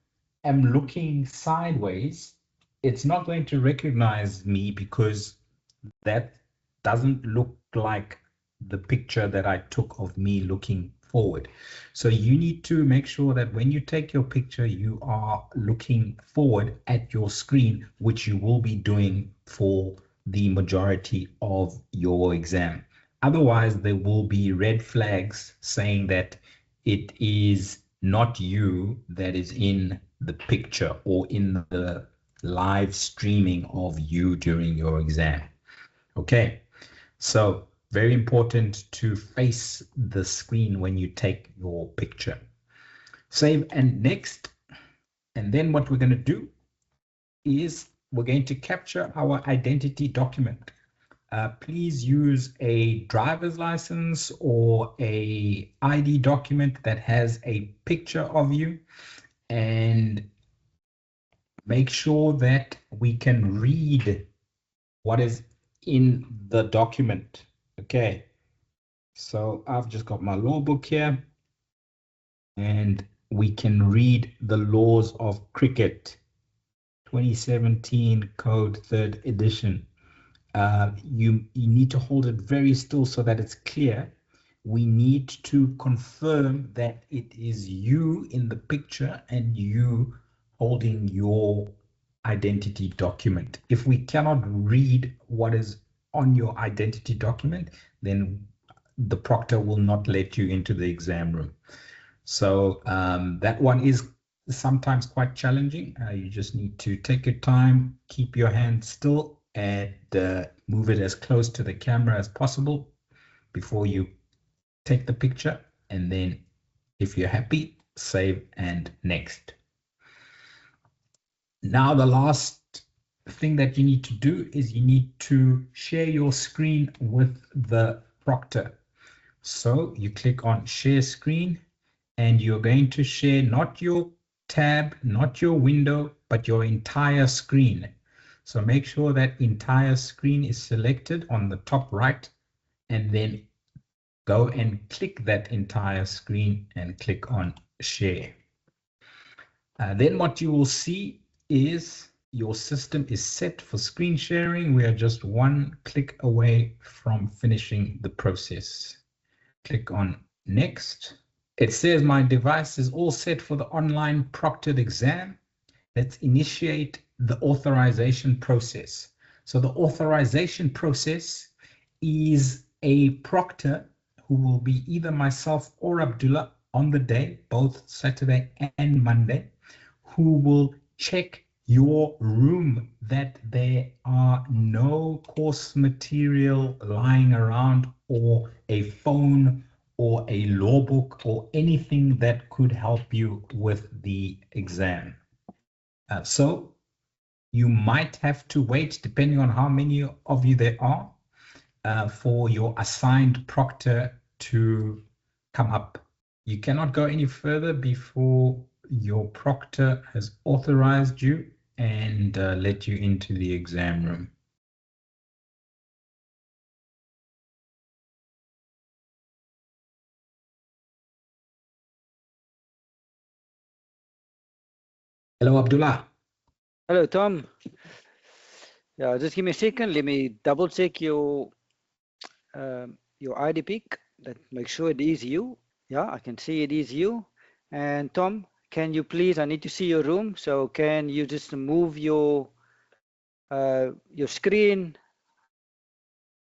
am looking sideways, it's not going to recognize me because that doesn't look like the picture that I took of me looking forward. So you need to make sure that when you take your picture, you are looking forward at your screen, which you will be doing for the majority of your exam. Otherwise, there will be red flags saying that it is not you that is in the picture or in the live streaming of you during your exam. Okay, so very important to face the screen when you take your picture. Save and next. And then what we're going to do is we're going to capture our identity document. Please use a driver's license or a ID document that has a picture of you, and make sure that we can read what is in the document. Okay, so I've just got my law book here, and we can read the laws of cricket, 2017 code 3rd edition. You need to hold it very still so that it's clear. We need to confirm that it is you in the picture and you holding your identity document. If we cannot read what is on your identity document, then the proctor will not let you into the exam room. So that one is sometimes quite challenging. You just need to take your time, keep your hand still, and move it as close to the camera as possible before you take the picture. And then if you're happy, save and next. Now the last thing that you need to do is you need to share your screen with the proctor. So you click on share screen, and you're going to share not your tab, not your window, but your entire screen. So make sure that entire screen is selected on the top right, and then go and click that entire screen and click on share. Then what you will see is your system is set for screen sharing. We are just one click away from finishing the process. Click on next. It says my device is all set for the online proctored exam. Let's initiate the authorization process. So the authorization process is a proctor who will be either myself or Abdullah on the day, both Saturday and Monday, who will check your room that there are no course material lying around, or a phone or a law book or anything that could help you with the exam. So You might have to wait, depending on how many of you there are, for your assigned proctor to come up. You cannot go any further before your proctor has authorized you and let you into the exam room. Hello, Abdullah. Hello, Tom. Yeah, just give me a second. Let me double check your ID pic. That make sure it is you. Yeah, I can see it is you. And Tom, can you please? I need to see your room. So can you just move your screen?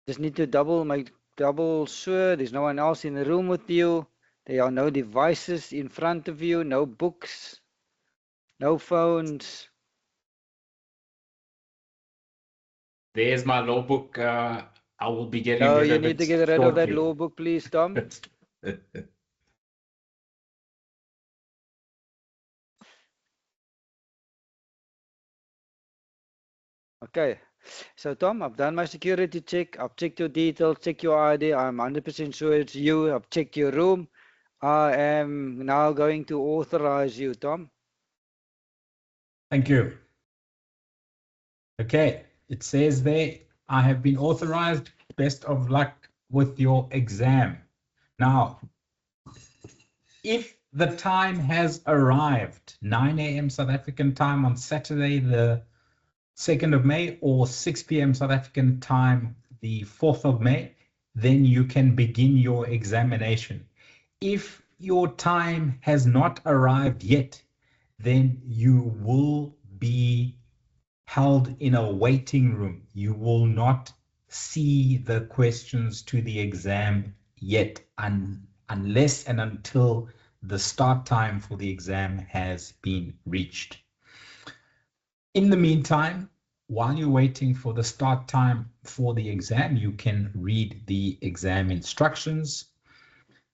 Just need to make double sure there's no one else in the room with you. There are no devices in front of you, no books, no phones. There's my law book. I will be getting No, rid you of need it to get rid of that shortly. law book, please, Tom. Okay. So Tom, I've done my security check. I've checked your details, checked your ID. I'm 100% sure it's you. I've checked your room. I am now going to authorize you, Tom. Thank you. Okay, it says there, I have been authorized. Best of luck with your exam. Now, if the time has arrived, 9 a.m. South African time on Saturday, the 2nd of May, or 6 p.m. South African time, the 4th of May, then you can begin your examination. If your time has not arrived yet, then you will be held in a waiting room. You will not see the questions to the exam yet, unless and until the start time for the exam has been reached. In the meantime, while you're waiting for the start time for the exam, you can read the exam instructions.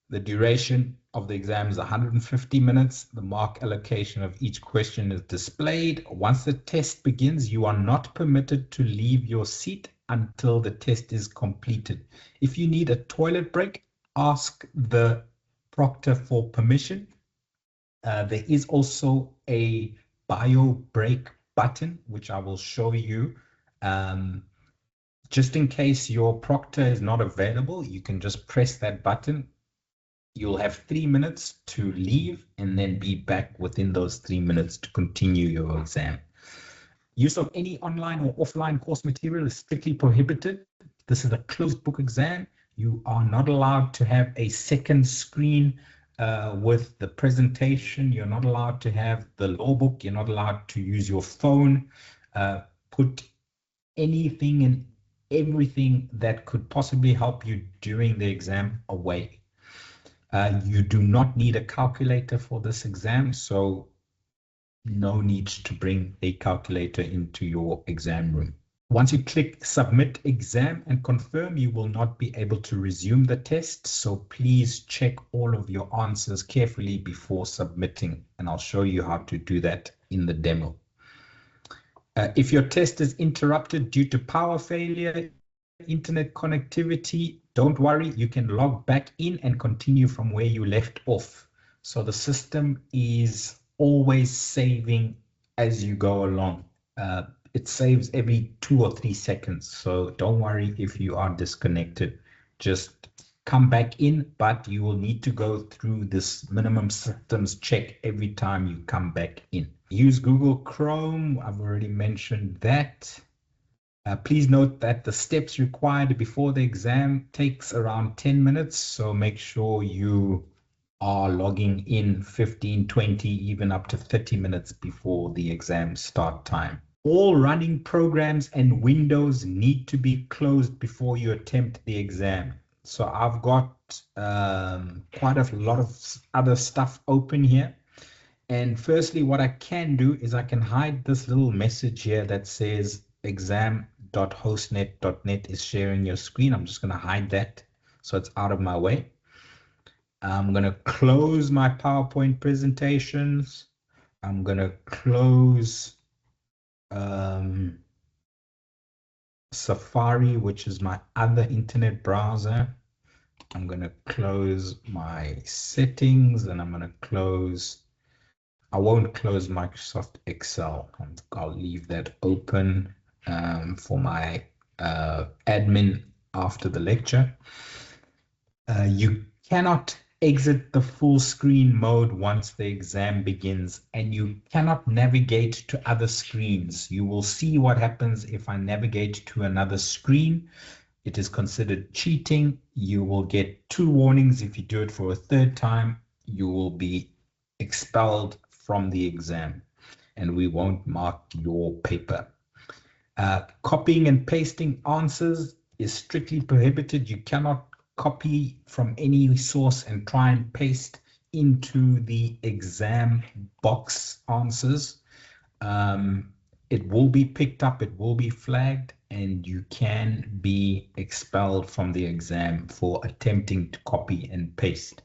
The duration of the exam is 150 minutes. The mark allocation of each question is displayed. Once the test begins, you are not permitted to leave your seat until the test is completed. If you need a toilet break, ask the proctor for permission. There is also a bio break button, which I will show you. Just in case your proctor is not available, you can just press that button. You'll have 3 minutes to leave and then be back within those 3 minutes to continue your exam. Use of any online or offline course material is strictly prohibited. This is a closed book exam. You are not allowed to have a second screen with the presentation. You're not allowed to have the law book. You're not allowed to use your phone. Put anything and everything that could possibly help you during the exam away. You do not need a calculator for this exam, so no need to bring a calculator into your exam room. Once you click submit exam and confirm, you will not be able to resume the test. So please check all of your answers carefully before submitting, and I'll show you how to do that in the demo. If your test is interrupted due to power failure, internet connectivity, don't worry, you can log back in and continue from where you left off. So the system is always saving as you go along. It saves every 2 or 3 seconds. So don't worry if you are disconnected. Just come back in, but you will need to go through this minimum systems check every time you come back in. Use Google Chrome. I've already mentioned that. Please note that the steps required before the exam takes around 10 minutes. So make sure you are logging in 15, 20, even up to 30 minutes before the exam start time. All running programs and windows need to be closed before you attempt the exam. So I've got quite a lot of other stuff open here. And firstly, what I can do is I can hide this little message here that says exam.hostnet.net is sharing your screen. I'm just going to hide that so it's out of my way. I'm going to close my PowerPoint presentations. I'm going to close Safari, which is my other internet browser. I'm going to close my settings and I'm going to close, I won't close Microsoft Excel. I'll leave that open for my admin after the lecture. You cannot exit the full screen mode once the exam begins, and you cannot navigate to other screens. You will see what happens if I navigate to another screen. It is considered cheating. You will get 2 warnings. If you do it for a 3rd time, you will be expelled from the exam, and we won't mark your paper. Copying and pasting answers is strictly prohibited. You cannot copy from any source and try and paste into the exam box answers. It will be picked up, it will be flagged, and you can be expelled from the exam for attempting to copy and paste.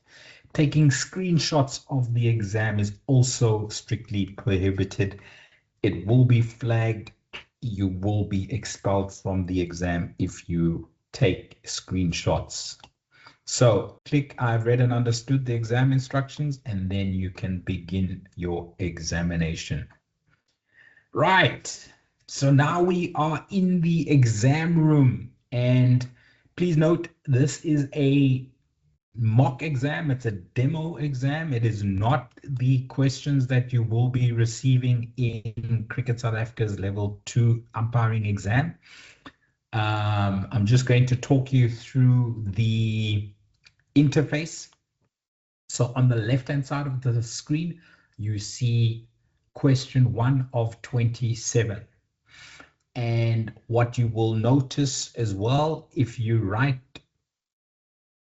Taking screenshots of the exam is also strictly prohibited. It will be flagged. You will be expelled from the exam if you take screenshots. So click I've read and understood the exam instructions, and then you can begin your examination. Right. So now we are in the exam room, and please note this is a mock exam. It's a demo exam. It is not the questions that you will be receiving in Cricket South Africa's level 2 umpiring exam. I'm just going to talk you through the interface. So on the left-hand side of the screen, you see question 1 of 27. And what you will notice as well, if you write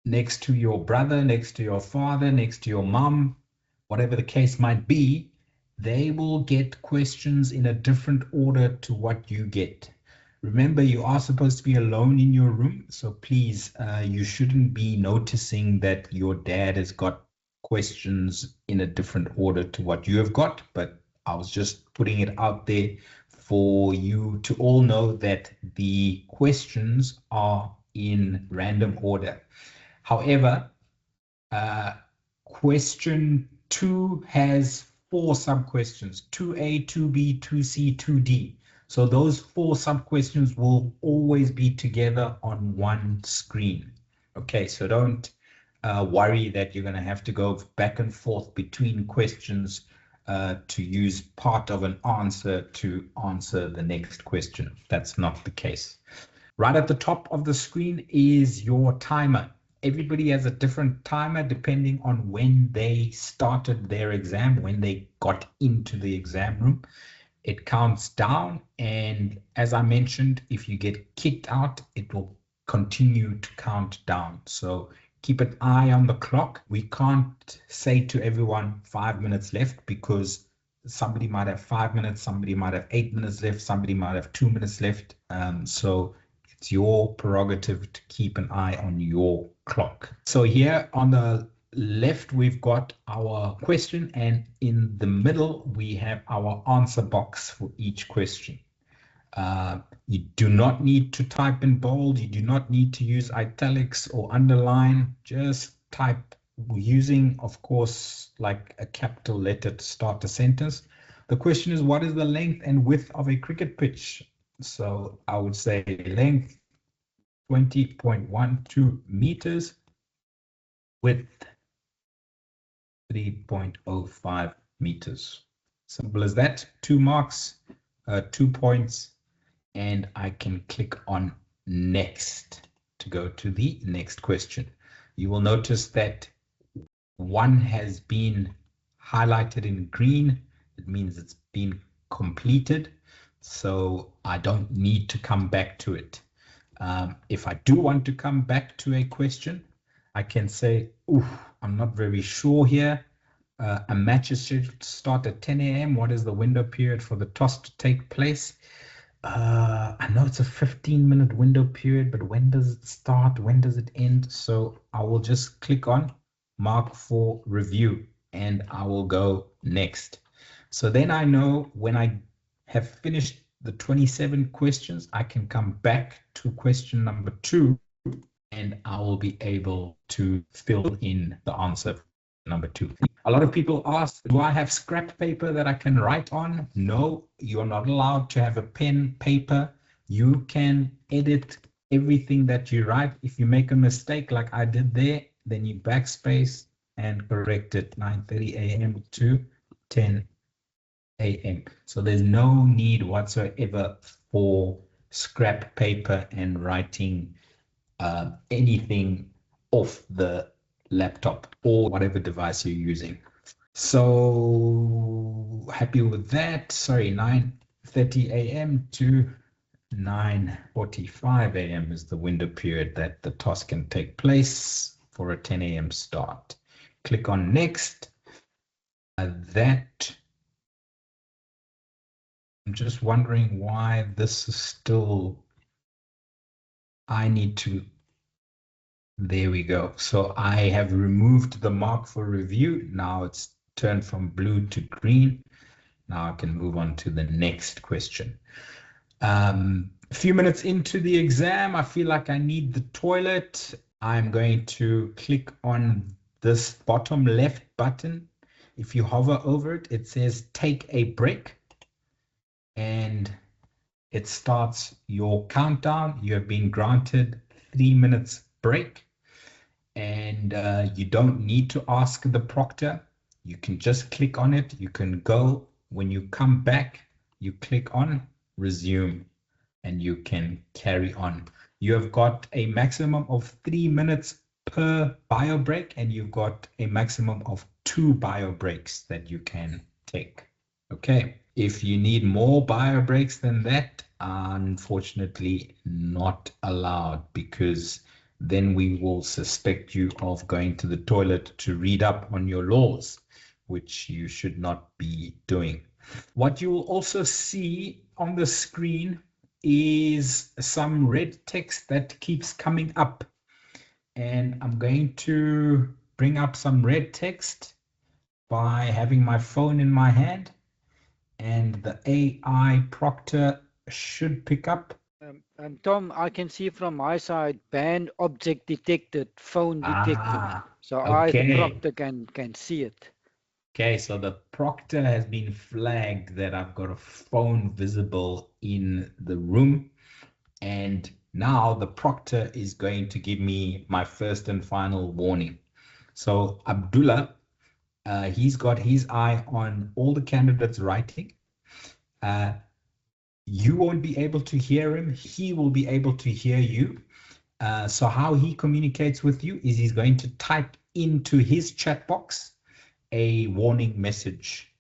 next to your brother, next to your father, next to your mom, whatever the case might be, they will get questions in a different order to what you get. Remember, you are supposed to be alone in your room, so please, you shouldn't be noticing that your dad has got questions in a different order to what you have got, but I was just putting it out there for you to all know that the questions are in random order. However, question 2 has 4 sub-questions, 2A, 2B, 2C, 2D. So those 4 sub-questions will always be together on one screen. Okay, so don't worry that you're going to have to go back and forth between questions to use part of an answer to answer the next question. That's not the case. Right at the top of the screen is your timer. Everybody has a different timer depending on when they started their exam, when they got into the exam room. It counts down, and as I mentioned, if you get kicked out, it will continue to count down. So keep an eye on the clock. We can't say to everyone 5 minutes left, because somebody might have 5 minutes, somebody might have 8 minutes left, somebody might have 2 minutes left. So it's your prerogative to keep an eye on your clock. So here on the left, we've got our question, and in the middle, we have our answer box for each question. You do not need to type in bold. You do not need to use italics or underline. Just type using, of course, like a capital letter to start a sentence. The question is, what is the length and width of a cricket pitch? So I would say length 20.12 meters, width 3.05 meters. Simple as that. 2 marks, 2 points, and I can click on next to go to the next question. You will notice that one has been highlighted in green. It means it's been completed, so I don't need to come back to it. If I do want to come back to a question, I can say, I'm not very sure here. A match is scheduled to start at 10 a.m. What is the window period for the toss to take place? I know it's a 15-minute window period, but when does it start? When does it end? So I will just click on mark for review, and I will go next. So then I know when I have finished the 27 questions, I can come back to question number 2 and I will be able to fill in the answer for number 2. A lot of people ask, do I have scrap paper that I can write on? No, you're not allowed to have a pen, paper. You can edit everything that you write. If you make a mistake like I did there, then you backspace and correct it 9:30 a.m. to 10 a.m. So there's no need whatsoever for scrap paper and writing anything off the laptop or whatever device you're using. So happy with that. Sorry, 9:30 a.m. to 9:45 a.m. is the window period that the task can take place for a 10 a.m. start. Click on next. That I'm just wondering why this is still, I need to, there we go. So I have removed the mark for review. Now it's turned from blue to green. Now I can move on to the next question. A few minutes into the exam, I feel like I need the toilet. I'm going to click on this bottom left button. If you hover over it, it says take a break. And it starts your countdown. You have been granted 3 minutes break. And you don't need to ask the proctor. You can just click on it. You can go. When you come back, you click on resume and you can carry on. You have got a maximum of 3 minutes per bio break, and you've got a maximum of 2 bio breaks that you can take. Okay, if you need more bio breaks than that, unfortunately not allowed, because then we will suspect you of going to the toilet to read up on your laws, which you should not be doing. What you will also see on the screen is some red text that keeps coming up. And I'm going to bring up some red text by having my phone in my hand, and the AI Proctor should pick up. Tom, I can see from my side, banned object detected, phone detected. So I, the Okay. proctor, can see it. Okay, so the proctor has been flagged that I've got a phone visible in the room. And now the proctor is going to give me my first and final warning. So Abdullah, he's got his eye on all the candidates writing. You won't be able to hear him. He will be able to hear you. So how he communicates with you is he's going to type into his chat box a warning message.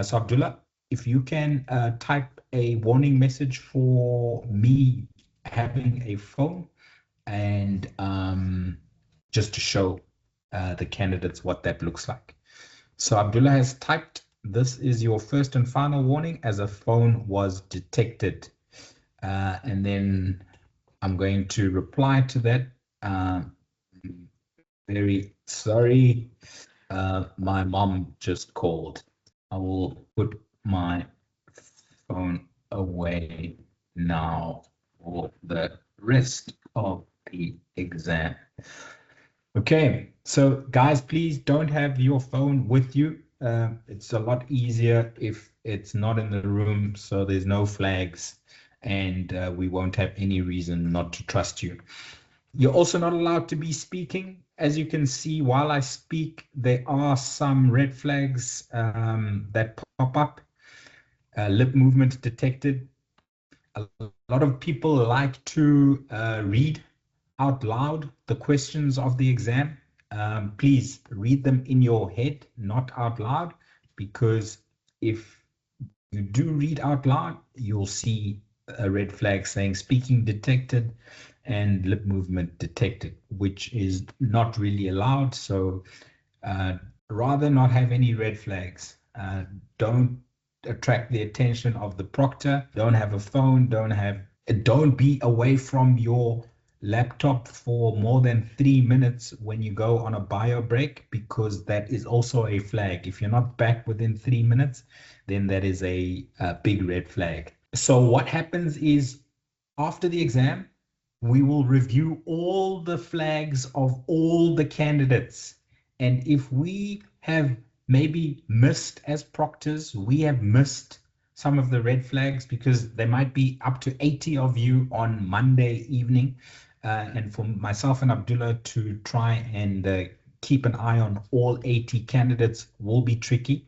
So Abdullah, if you can type a warning message for me having a phone, and just to show the candidates what that looks like. So Abdullah has typed, this is your first and final warning as a phone was detected. And then I'm going to reply to that. Very sorry. My mom just called. I will put my phone away now for the rest of the exam. Okay, so guys, please don't have your phone with you. It's a lot easier if it's not in the room, so there's no flags, and we won't have any reason not to trust you. You're also not allowed to be speaking. As you can see, while I speak, there are some red flags that pop up. Lip movement detected. A lot of people like to read out loud the questions of the exam. Please read them in your head, not out loud, because if you do read out loud, you'll see a red flag saying speaking detected and lip movement detected, which is not really allowed. So rather not have any red flags. Don't attract the attention of the proctor. Don't have a phone. Don't be away from your laptop for more than 3 minutes when you go on a bio break, because that is also a flag. If you're not back within 3 minutes, then that is a big red flag. So what happens is, after the exam, we will review all the flags of all the candidates. And if we have maybe missed, as proctors, we have missed some of the red flags, because there might be up to 80 of you on Monday evening. And for myself and Abdullah to try and keep an eye on all 80 candidates will be tricky.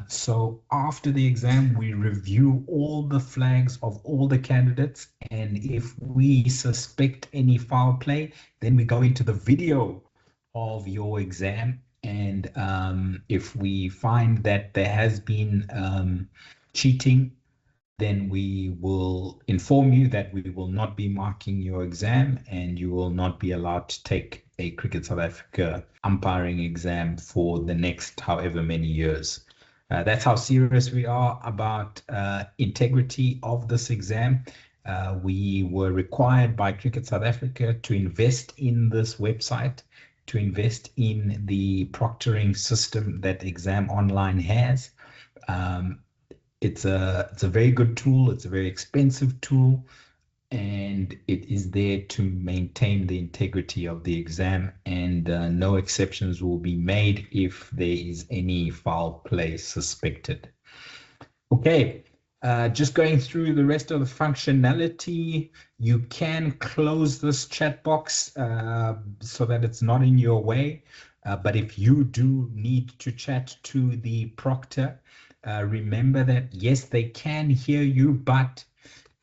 So after the exam, we review all the flags of all the candidates. And if we suspect any foul play, then we go into the video of your exam. And if we find that there has been cheating, then we will inform you that we will not be marking your exam and you will not be allowed to take a Cricket South Africa umpiring exam for the next however many years. That's how serious we are about integrity of this exam. We were required by Cricket South Africa to invest in this website, to invest in the proctoring system that ExamOnline has. It's a very good tool. It's a very expensive tool, and it is there to maintain the integrity of the exam, and no exceptions will be made if there is any foul play suspected. Okay, just going through the rest of the functionality, you can close this chat box so that it's not in your way. But if you do need to chat to the proctor, remember that, yes, they can hear you, but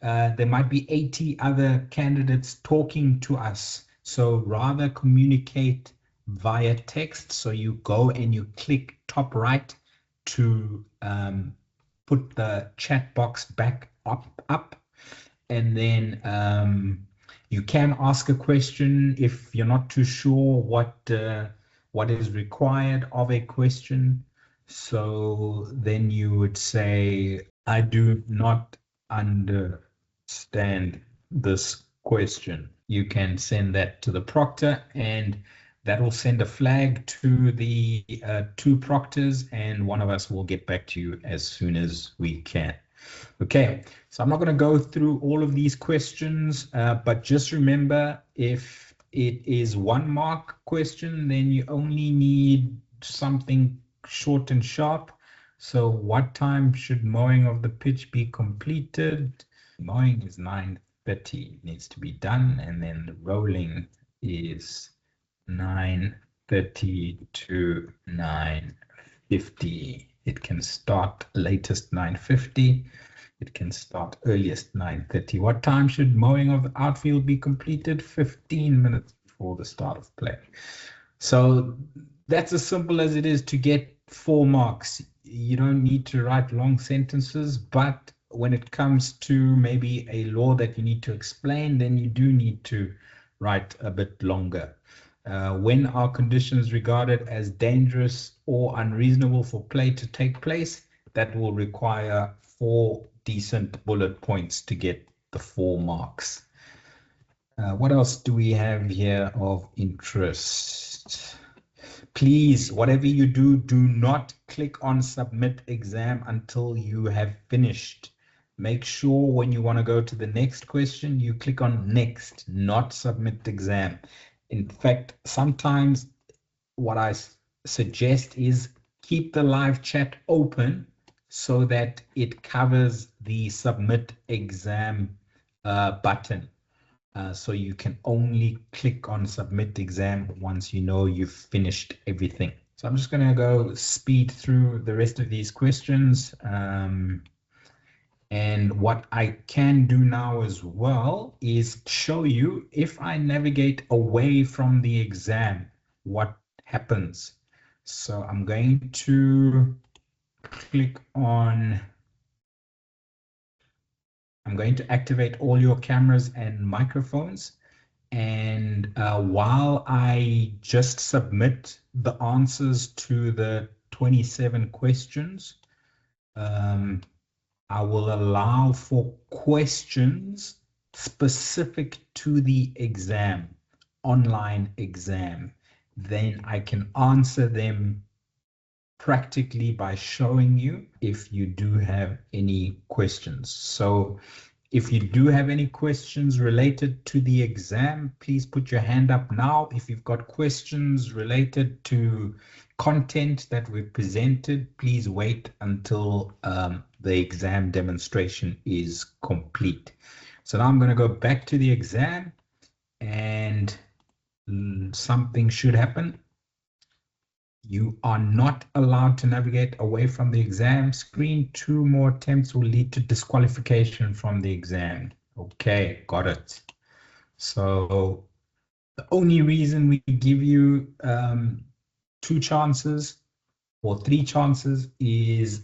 there might be 80 other candidates talking to us. So rather communicate via text. So you go and you click top right to put the chat box back up. And then you can ask a question if you're not too sure what is required of a question. So then you would say, I do not understand this question. You can send that to the proctor, and that will send a flag to the two proctors, and one of us will get back to you as soon as we can. Okay, so I'm not going to go through all of these questions, but just remember, if it is 1 mark question, then you only need something short and sharp. So what time should mowing of the pitch be completed? Mowing is 9:30, needs to be done, and then the rolling is 9:30 to 9:50. It can start latest 9:50. It can start earliest 9:30. What time should mowing of the outfield be completed? 15 minutes before the start of play. So that's as simple as it is to get 4 marks. You don't need to write long sentences, but when it comes to maybe a law that you need to explain, then you do need to write a bit longer. When are conditions regarded as dangerous or unreasonable for play to take place? That will require 4 decent bullet points to get the 4 marks. What else do we have here of interest? Please, whatever you do, do not click on submit exam until you have finished. Make sure when you want to go to the next question, you click on next, not submit exam. In fact, sometimes what I suggest is keep the live chat open so that it covers the submit exam button. So you can only click on submit exam once you know you've finished everything. So I'm just going to go speed through the rest of these questions. And what I can do now as well is show you, if I navigate away from the exam, what happens. So I'm going to click on, I'm going to activate all your cameras and microphones. And while I just submit the answers to the 27 questions, I will allow for questions specific to the exam, online exam, then I can answer them practically by showing you if you do have any questions. So if you do have any questions related to the exam, please put your hand up now. If you've got questions related to content that we've presented, please wait until the exam demonstration is complete. So now I'm going to go back to the exam and something should happen. You are not allowed to navigate away from the exam screen. 2 more attempts will lead to disqualification from the exam. Okay, got it. So the only reason we give you 2 chances or 3 chances is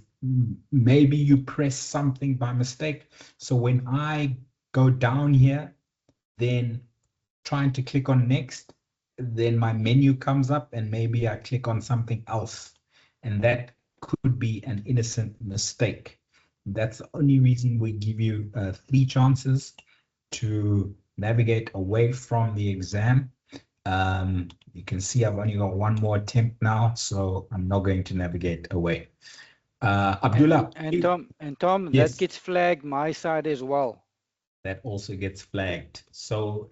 maybe you press something by mistake. So when I go down here, then trying to click on next, then my menu comes up and maybe I click on something else, and that could be an innocent mistake. That's the only reason we give you 3 chances to navigate away from the exam. You can see I've only got 1 more attempt now, so I'm not going to navigate away. Abdullah. And Tom, yes, that gets flagged my side as well. That also gets flagged. So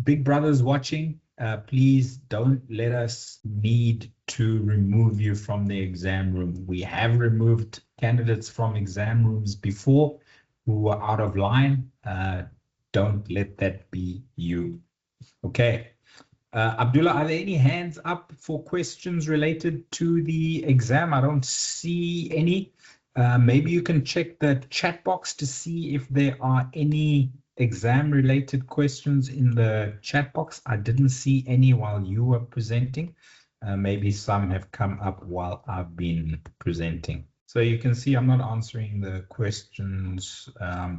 big brothers watching, please don't let us need to remove you from the exam room. We have removed candidates from exam rooms before who were out of line. Don't let that be you. Okay. Abdullah, are there any hands up for questions related to the exam? I don't see any. Maybe you can check the chat box to see if there are any exam-related questions in the chat box. I didn't see any while you were presenting. Maybe some have come up while I've been presenting. So you can see I'm not answering the questions,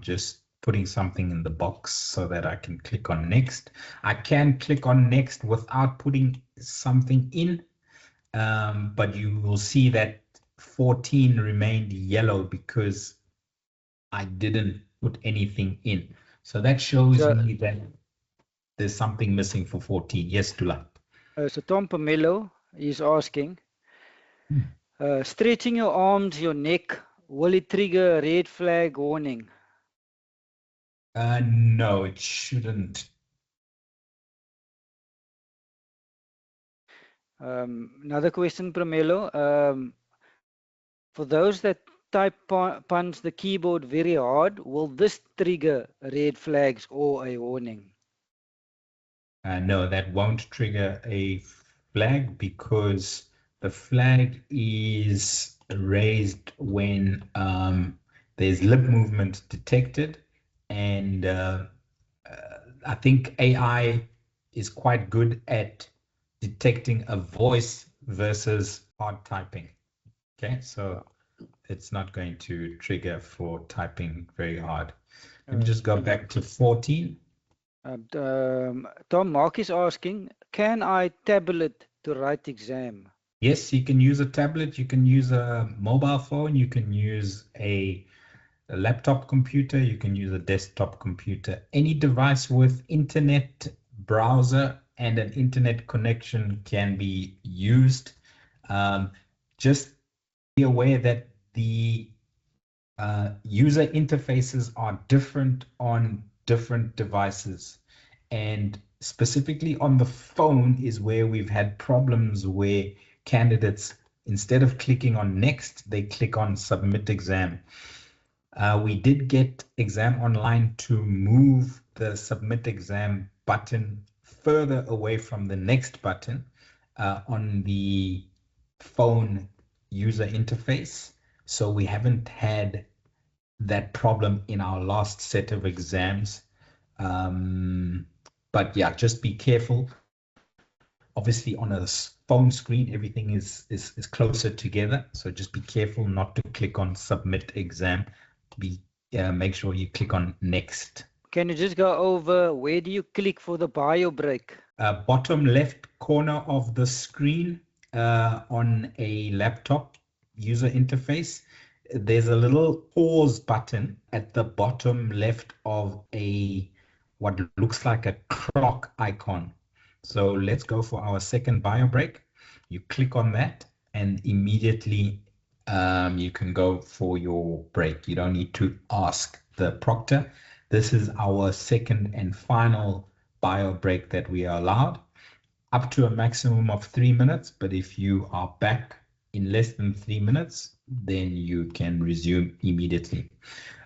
just putting something in the box so that I can click on next. I can click on next without putting something in, but you will see that 14 remained yellow because I didn't put anything in. So that shows me that there's something missing for 14. Yes, Tula. So Tom Pomelo is asking, stretching your arms, your neck, will it trigger a red flag warning? No, it shouldn't. Another question, Pomelo. For those that punch the keyboard very hard, will this trigger red flags or a warning? No, that won't trigger a flag because the flag is raised when there's lip movement detected, and I think AI is quite good at detecting a voice versus hard typing. Okay, so it's not going to trigger for typing very hard. Let me just go back to 14. Tom, Mark is asking, can I tablet to write exam? Yes, you can use a tablet, you can use a mobile phone, you can use a laptop computer, you can use a desktop computer. Any device with internet browser and an internet connection can be used. Just be aware that the user interfaces are different on different devices, and specifically on the phone is where we've had problems where candidates, instead of clicking on next, they click on submit exam. We did get ExamOnline to move the submit exam button further away from the next button on the phone user interface. So we haven't had that problem in our last set of exams. But yeah, just be careful. Obviously on a phone screen, everything is closer together. So just be careful not to click on submit exam. Make sure you click on next. Can you just go over, where do you click for the bio break? Bottom left corner of the screen on a laptop user interface, there's a little pause button at the bottom left of what looks like a clock icon. So let's go for our second bio break. You click on that and immediately you can go for your break. You don't need to ask the proctor. This is our second and final bio break that we are allowed, up to a maximum of 3 minutes. But if you are back in less than 3 minutes, then you can resume immediately.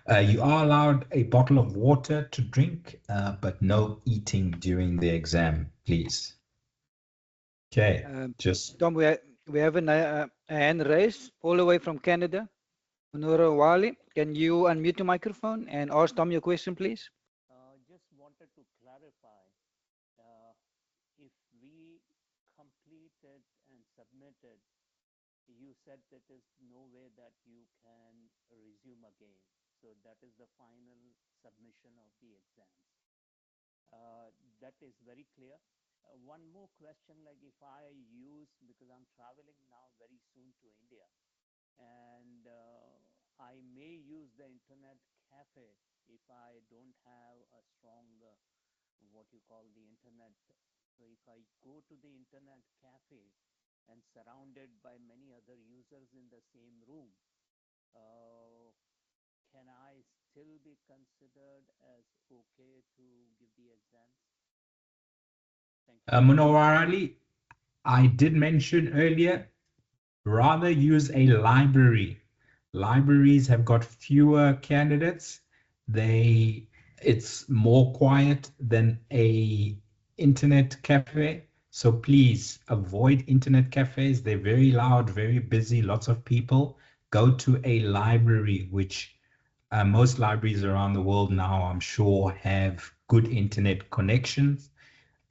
You are allowed a bottle of water to drink, but no eating during the exam, please. Okay, just Tom, we have a hand raised all the way from Canada. Honora Wali, can you unmute your microphone and ask Tom your question, please? Just wanted to clarify uh, if we completed and submitted, you said that there's no way that you can resume again. So that is the final submission of the exams. That is very clear. One more question, like if I use, because I'm traveling now very soon to India, and I may use the internet cafe if I don't have a strong, what you call the internet. So if I go to the internet cafe and surrounded by many other users in the same room, uh, can I still be considered as okay to give the exams? Thank you. Munawar Ali, I did mention earlier, rather use a library. Libraries have got fewer candidates. It's more quiet than a internet cafe. So please avoid internet cafes. They're very loud, very busy, lots of people. Go to a library, which most libraries around the world now, I'm sure, have good internet connections,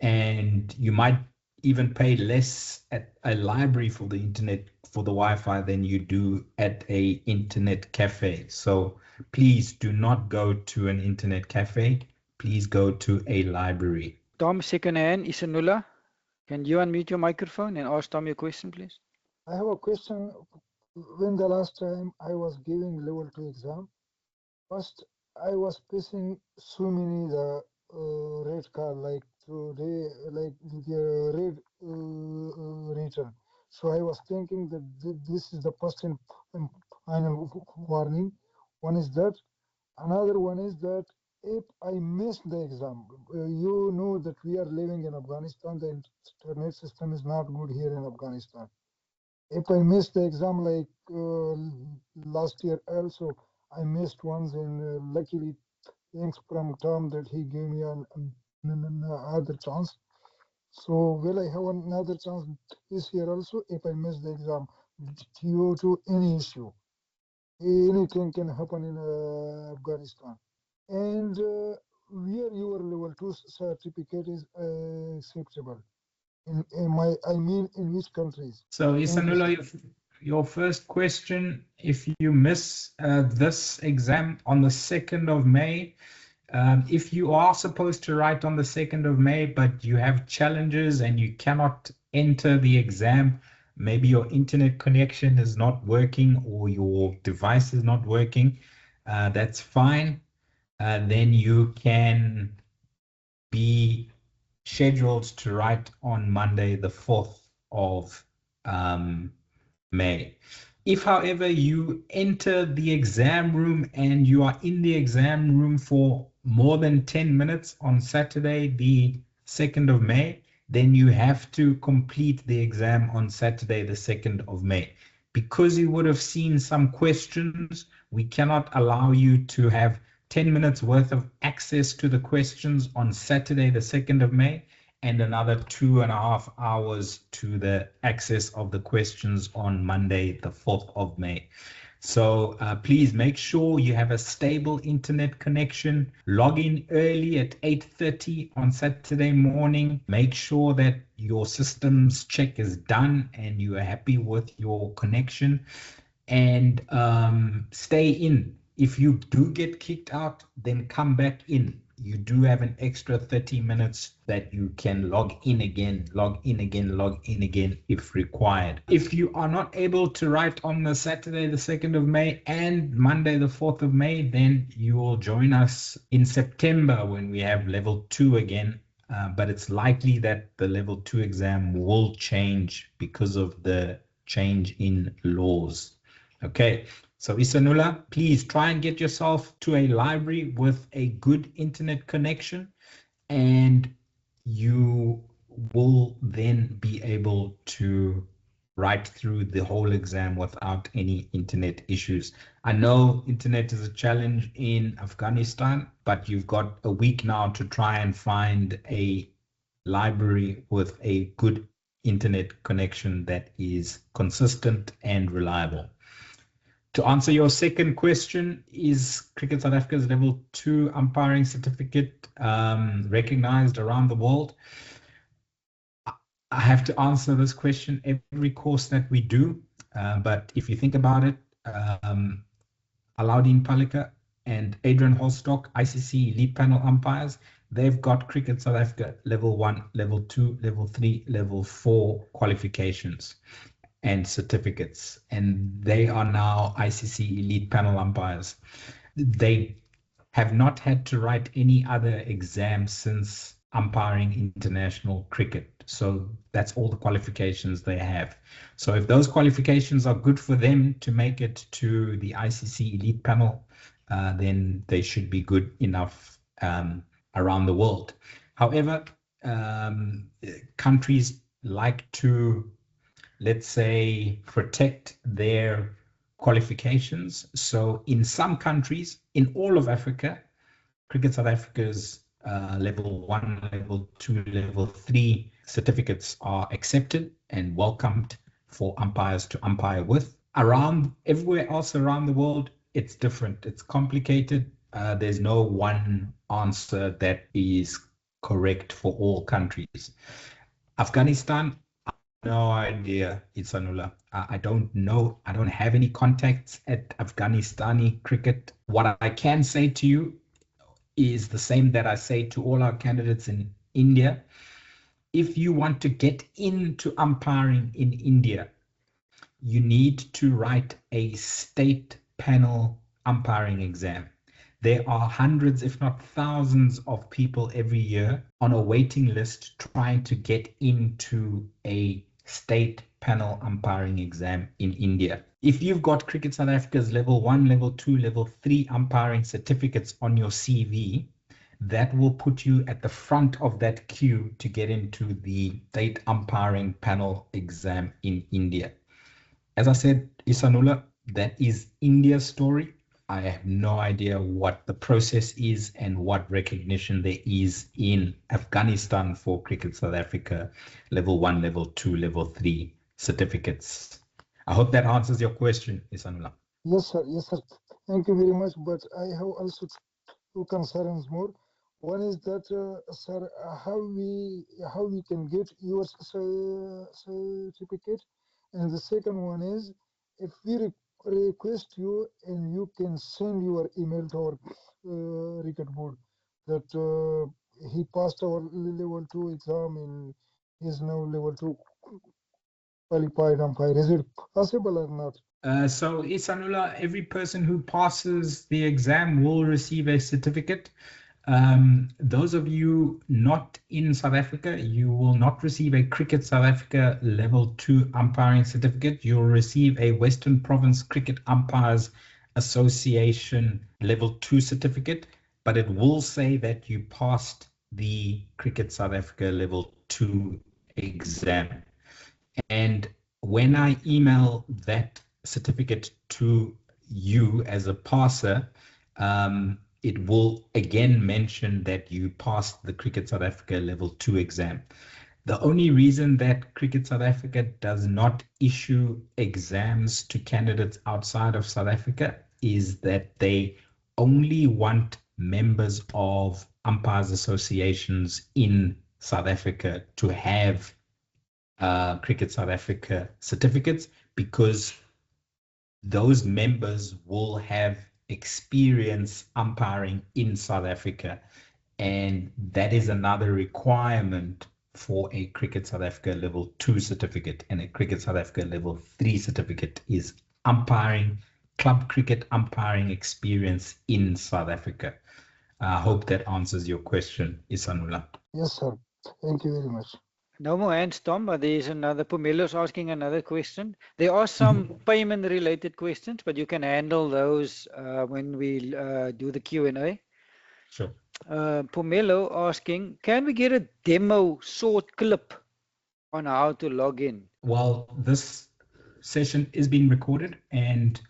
and you might even pay less at a library for the internet, for the Wi-Fi, than you do at a internet cafe. So please do not go to an internet cafe. Please go to a library. Tom, second hand, Isanula, can you unmute your microphone and ask Tom your question, please? I have a question. When the last time I was giving level 2 exam, first I was facing so many the red card, like today, like the red return. So I was thinking that this is the first and final warning. One is that. Another one is that if I miss the exam, you know that we are living in Afghanistan. The internet system is not good here in Afghanistan. If I missed the exam, like last year also, I missed once, and luckily, thanks from Tom that he gave me another chance. So will I have another chance this year also if I miss the exam due to any issue? Anything can happen in Afghanistan. And where your level 2 certificate is acceptable? I mean, in which countries? So Thank you, sir. Isanullah, your first question, if you miss this exam on the 2nd of May, if you are supposed to write on the 2nd of May, but you have challenges and you cannot enter the exam, maybe your internet connection is not working or your device is not working, that's fine. Then you can be scheduled to write on Monday, the 4th of May. If, however, you enter the exam room and you are in the exam room for more than 10 minutes on Saturday, the 2nd of May, then you have to complete the exam on Saturday, the 2nd of May. Because you would have seen some questions, we cannot allow you to have 10 minutes worth of access to the questions on Saturday, the 2nd of May, and another 2.5 hours to the access of the questions on Monday, the 4th of May. So please make sure you have a stable internet connection. Log in early at 8:30 on Saturday morning. Make sure that your systems check is done and you are happy with your connection. And stay in. If you do get kicked out, then come back in. you do have an extra 30 minutes that you can log in again, log in again if required. If you are not able to write on the Saturday, the 2nd of May and Monday, the 4th of May, then you will join us in September when we have level 2 again. But it's likely that the level 2 exam will change because of the change in laws. Okay, so Isanula, please try and get yourself to a library with a good internet connection, and you will then be able to write through the whole exam without any internet issues. I know internet is a challenge in Afghanistan, but you've got a week now to try and find a library with a good internet connection that is consistent and reliable. To answer your second question, is Cricket South Africa's level 2 umpiring certificate recognized around the world? I have to answer this question every course that we do, but if you think about it, Alauddin Palika and Adrian Holstock, ICC Elite Panel umpires, they've got Cricket South Africa level 1, level 2, level 3, level 4 qualifications and certificates, and they are now ICC Elite Panel umpires. They have not had to write any other exam since umpiring international cricket. So that's all the qualifications they have. So if those qualifications are good for them to make it to the ICC Elite Panel, then they should be good enough around the world. However, countries like to, let's say, protect their qualifications. So in some countries, in all of Africa, Cricket South Africa's level 1, level 2, level 3 certificates are accepted and welcomed for umpires to umpire with. Everywhere else around the world, it's different. It's complicated. There's no one answer that is correct for all countries. Afghanistan, no idea, Isanula. I don't know. I don't have any contacts at Afghanistani cricket. What I can say to you is the same that I say to all our candidates in India. If you want to get into umpiring in India, you need to write a state panel umpiring exam. There are hundreds, if not thousands, of people every year on a waiting list trying to get into a state panel umpiring exam in India. If you've got Cricket South Africa's level 1, level 2, level 3 umpiring certificates on your CV, that will put you at the front of that queue to get into the state umpiring panel exam in India. As I said, Isanula, that is India's story. I have no idea what the process is and what recognition there is in Afghanistan for Cricket South Africa level 1, level 2, level 3 certificates. I hope that answers your question, Isanula. Yes, sir. Yes, sir. Thank you very much. But I have also two concerns more. One is that, sir, how we can get your certificate, and the second one is, if we request you and you can send your email to our record board that he passed our level 2 exam and is now level 2 qualified umpire. Is it possible or not? So Isanula, every person who passes the exam will receive a certificate. Those of you not in South Africa, you will not receive a Cricket South Africa level 2 umpiring certificate. You'll receive a Western Province Cricket Umpires Association level 2 certificate, but it will say that you passed the Cricket South Africa level 2 exam. And when I email that certificate to you as a passer, it will again mention that you passed the Cricket South Africa level 2 exam. The only reason that Cricket South Africa does not issue exams to candidates outside of South Africa is that they only want members of umpires associations in South Africa to have Cricket South Africa certificates, because those members will have experience umpiring in South Africa. And that is another requirement for a Cricket South Africa Level 2 certificate, and a Cricket South Africa Level 3 certificate is umpiring, club cricket umpiring experience in South Africa. I hope that answers your question, Isanula. Yes, sir. Thank you very much. No more hands, Tom, but there's another. Pumelo's asking another question. There are some payment-related questions, but you can handle those when we do the Q&A. Sure. Pumelo asking, can we get a demo short clip on how to log in? Well, this session is being recorded and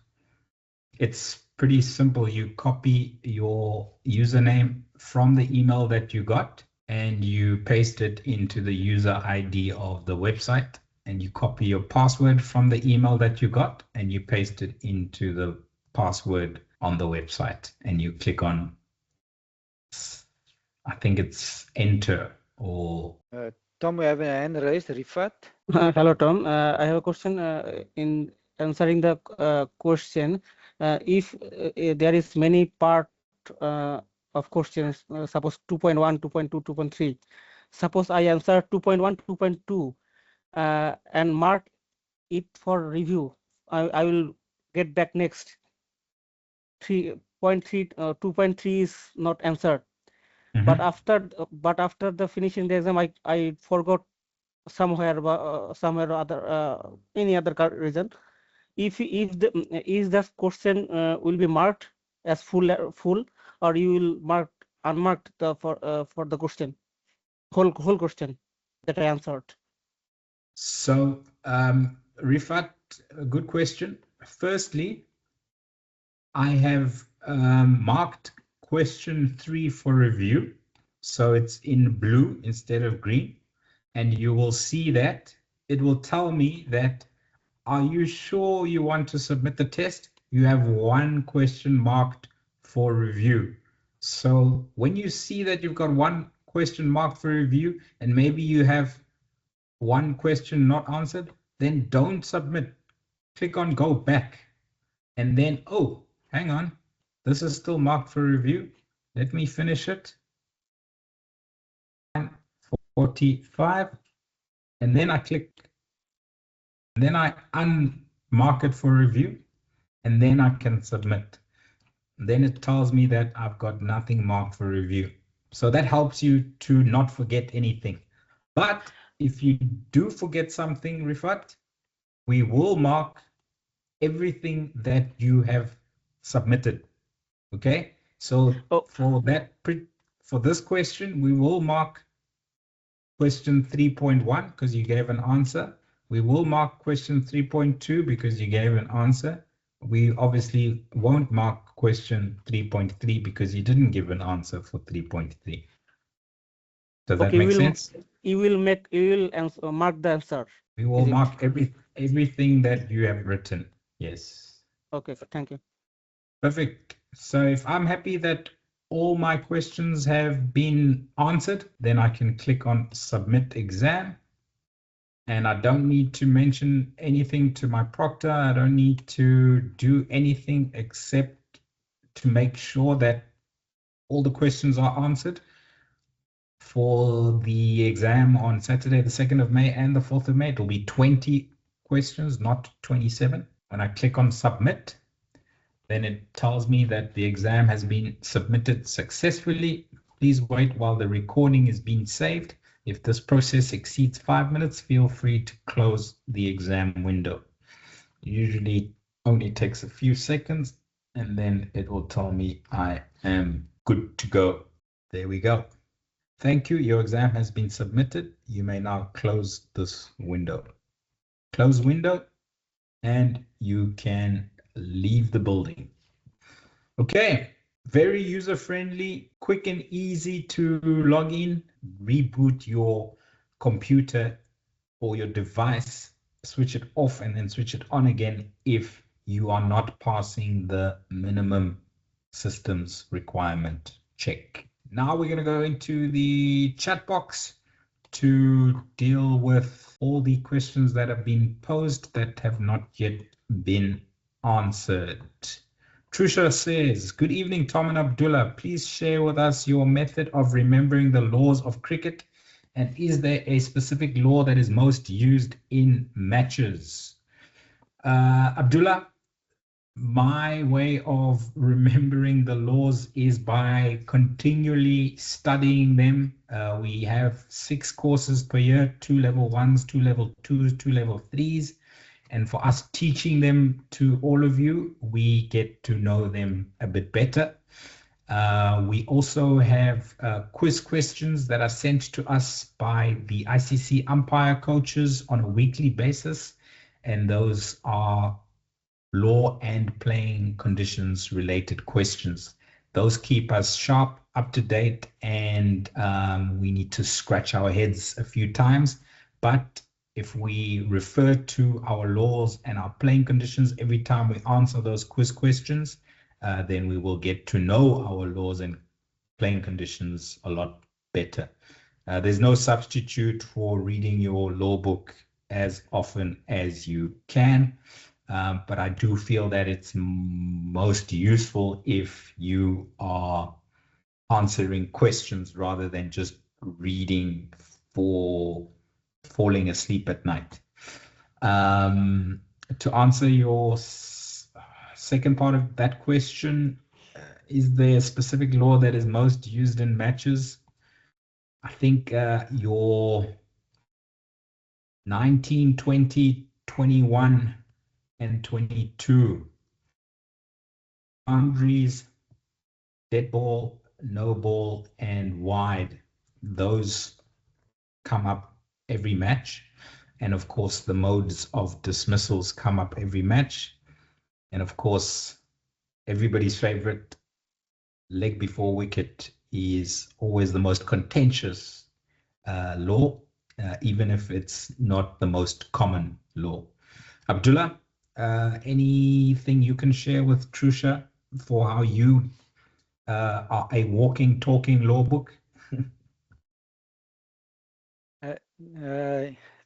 it's pretty simple. You copy your username from the email that you got and you paste it into the user ID of the website, and you copy your password from the email that you got and you paste it into the password on the website, and you click on, I think it's enter or Tom, we have a hand raised. Rifat. Hello, Tom. I have a question in answering the question. If there is many part of questions, suppose 2.1, 2.2, 2.3. Suppose I answer 2.1, 2.2 and mark it for review. I will get back next. 3.3, 2.3 is not answered. But after the finishing the exam, I forgot somewhere or other any other reason. If the question will be marked as full, or you will mark unmarked for the question, whole question that I answered. So, Rifat, a good question. Firstly, I have marked question 3 for review, so it's in blue instead of green, and you will see that it will tell me that, are you sure you want to submit the test? You have one question marked for review. So when you see that you've got one question marked for review and maybe you have one question not answered, then don't submit. Click on go back, and then, oh, hang on, this is still marked for review. Let me finish it. 45, and then I click, and then I unmark it for review, and then I can submit. Then it tells me that I've got nothing marked for review. So that helps you to not forget anything. But if you do forget something, Rifat, we will mark everything that you have submitted. Okay, so for this question, we will mark question 3.1 because you gave an answer. We will mark question 3.2 because you gave an answer. We obviously won't mark question 3.3 because you didn't give an answer for 3.3. Does that make sense? You will mark the answer. We will mark everything that you have written. Yes. Okay, thank you. Perfect. So if I'm happy that all my questions have been answered, then I can click on submit exam. And I don't need to mention anything to my proctor. I don't need to do anything except to make sure that all the questions are answered for the exam on Saturday, the 2nd of May and the 4th of May. It will be 20 questions, not 27. When I click on submit, then it tells me that the exam has been submitted successfully. Please wait while the recording is being saved. If this process exceeds 5 minutes, feel free to close the exam window. It usually only takes a few seconds, and then it will tell me I am good to go. There we go. Thank you. Your exam has been submitted. You may now close this window. Close window, and you can leave the building. Okay, very user-friendly, quick and easy to log in. Reboot your computer or your device, switch it off and then switch it on again if you are not passing the minimum systems requirement check. Now we're going to go into the chat box to deal with all the questions that have been posed that have not yet been answered. Trusha says, good evening, Tom and Abdullah. Please share with us your method of remembering the laws of cricket. And is there a specific law that is most used in matches? Abdullah, my way of remembering the laws is by continually studying them. We have 6 courses per year, 2 level 1s, 2 level 2s, 2 level 3s. And for us teaching them to all of you, we get to know them a bit better. We also have quiz questions that are sent to us by the ICC umpire coaches on a weekly basis. And those are law and playing conditions related questions. Those keep us sharp, up to date, and we need to scratch our heads a few times. But if we refer to our laws and our playing conditions every time we answer those quiz questions, then we will get to know our laws and playing conditions a lot better. There's no substitute for reading your law book as often as you can. But I do feel that it's most useful if you are answering questions rather than just reading for falling asleep at night. To answer your second part of that question, is there a specific law that is most used in matches? I think your 19, 20, 21, and 22 boundaries, dead ball, no ball, and wide. Those come up every match. And of course, the modes of dismissals come up every match. And of course, everybody's favorite leg before wicket is always the most contentious law, even if it's not the most common law. Abdullah, anything you can share with Trusha for how you are a walking, talking law book?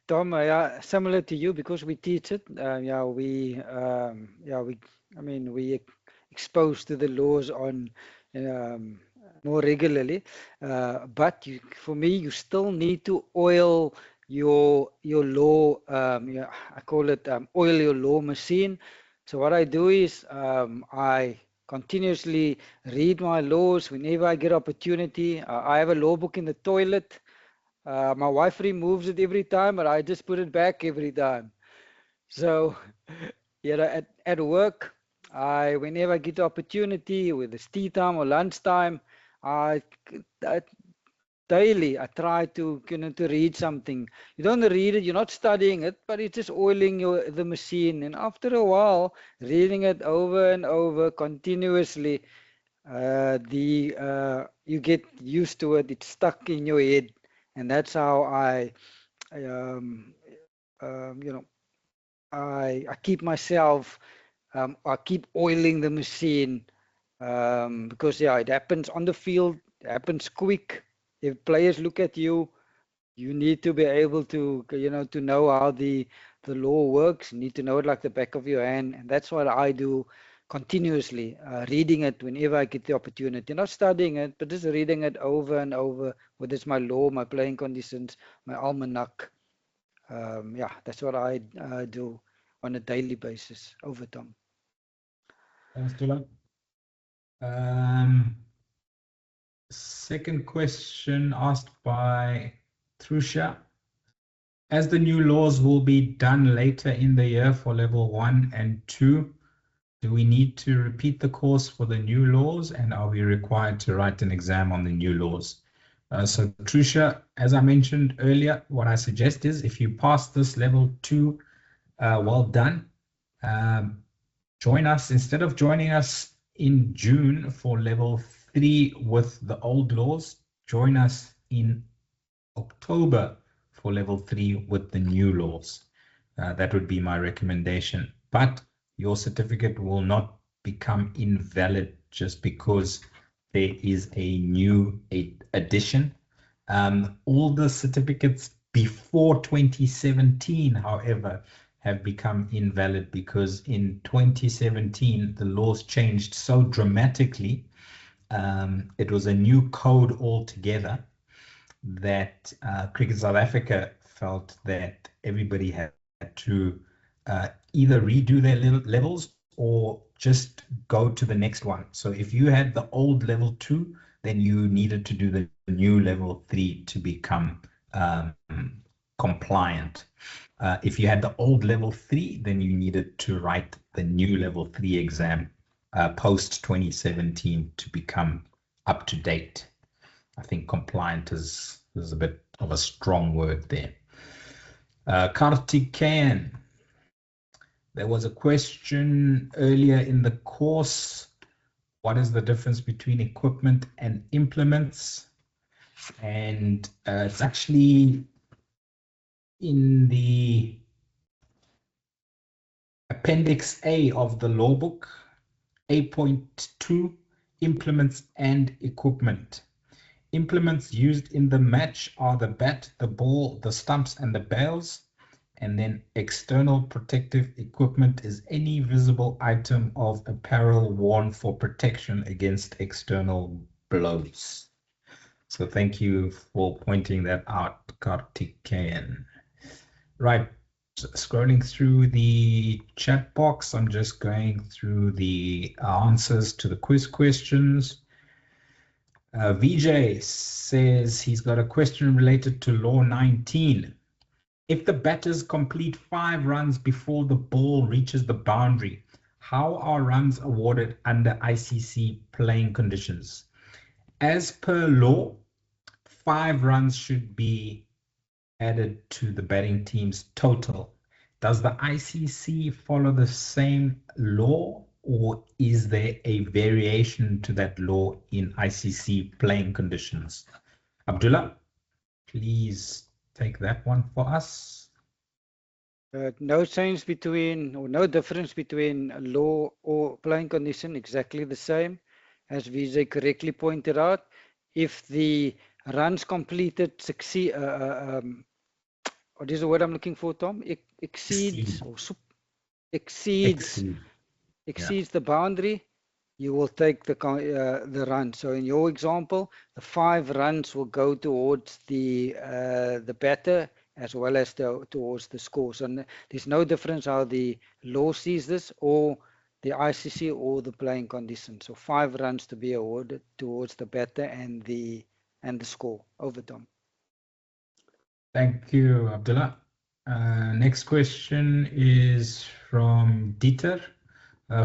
Tom, yeah, similar to you because we teach it. We exposed to the laws on more regularly. But for me, you still need to oil your law. I call it oil your law machine. So what I do is I continuously read my laws whenever I get opportunity. I have a law book in the toilet. My wife removes it every time, but I just put it back every time. So, at work, whenever I get the opportunity, whether it's tea time or lunchtime, I daily I try to to read something. You don't read it, you're not studying it, but it's just oiling the machine. And after a while, reading it over and over continuously, you get used to it. It's stuck in your head, and that's how I I keep myself. I keep oiling the machine because it happens on the field. It happens quick. If players look at you, you need to be able to to know how the law works. You need to know it like the back of your hand, and that's what I do continuously, reading it whenever I get the opportunity. Not studying it, but just reading it over and over, whether it's my law, my playing conditions, my almanac. That's what I do on a daily basis over time. Thanks, Abdullah. Second question asked by Trusha. As the new laws will be done later in the year for level 1 and 2, do we need to repeat the course for the new laws, and are we required to write an exam on the new laws? So Trusha, as I mentioned earlier, what I suggest is if you pass this level 2, well done. Join us, instead of joining us in June for level 3 with the old laws, join us in October for level 3 with the new laws. That would be my recommendation. But your certificate will not become invalid just because there is a new addition. All the certificates before 2017, however, have become invalid because in 2017 the laws changed so dramatically. It was a new code altogether that Cricket South Africa felt that everybody had to either redo their levels or just go to the next one. So if you had the old level 2, then you needed to do the new level 3 to become compliant. If you had the old level 3, then you needed to write the new level 3 exam post 2017 to become up to date. I think compliant is a bit of a strong word there. Kartik Kayan, there was a question earlier in the course. What is the difference between equipment and implements? And it's actually in the Appendix A of the law book, 8.2, implements and equipment. Implements used in the match are the bat, the ball, the stumps, and the bails. And then external protective equipment is any visible item of apparel worn for protection against external blows. So thank you for pointing that out, Kartikeyan. Right, scrolling through the chat box, I'm just going through the answers to the quiz questions. VJ says he's got a question related to Law 19. If the batters complete 5 runs before the ball reaches the boundary, how are runs awarded under ICC playing conditions? As per law, 5 runs should be added to the batting team's total. Does the ICC follow the same law, or is there a variation to that law in ICC playing conditions? Abdullah, please take that one for us. No change between, or no difference between law or playing condition, exactly the same. As Vijay correctly pointed out, if the runs completed succeed, what is the word I'm looking for, Tom? Exceeds the boundary, you will take the run. So in your example, the 5 runs will go towards the batter as well as towards the scores. And there's no difference how the law sees this, or the ICC, or the playing condition. So 5 runs to be awarded towards the batter and the score. Over, Tom. Thank you, Abdullah. Next question is from Dieter.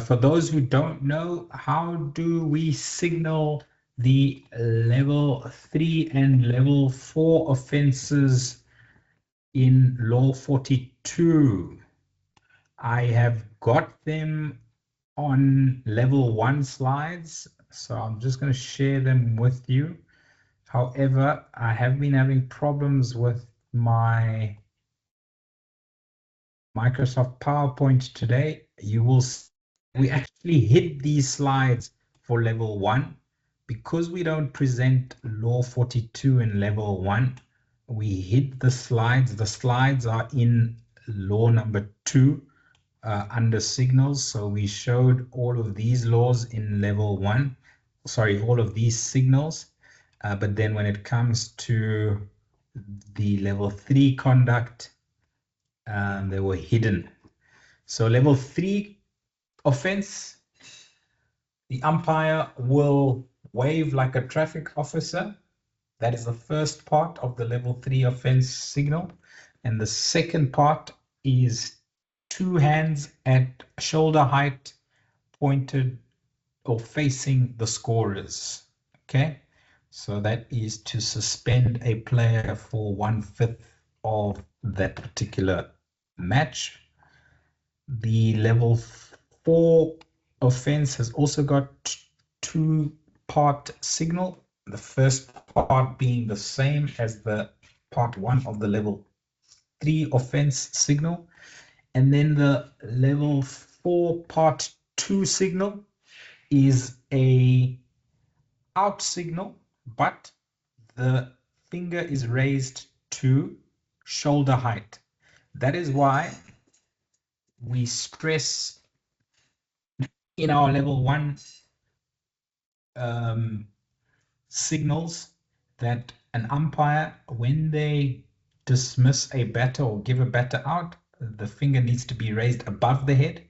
For those who don't know, how do we signal the level 3 and level 4 offenses in Law 42? I have got them on level 1 slides, so I'm just going to share them with you. However, I have been having problems with my Microsoft PowerPoint today. You will see we actually hid these slides for level 1 because we don't present Law 42 in level 1. We hid the slides. The slides are in law number 2 under signals. So we showed all of these laws in level 1. Sorry, all of these signals. But then when it comes to the level 3 conduct, they were hidden. So level 3 offense, the umpire will wave like a traffic officer. That is the first part of the level 3 offense signal. And the second part is 2 hands at shoulder height pointed or facing the scorers. Okay, so that is to suspend a player for 1/5 of that particular match. The level 4 offense has also got 2-part signal. The first part being the same as the part 1 of the level 3 offense signal. And then the level 4 part 2 signal is a out signal, but the finger is raised to shoulder height. That is why we stress in our level 1 signals that an umpire, when they dismiss a batter or give a batter out, the finger needs to be raised above the head,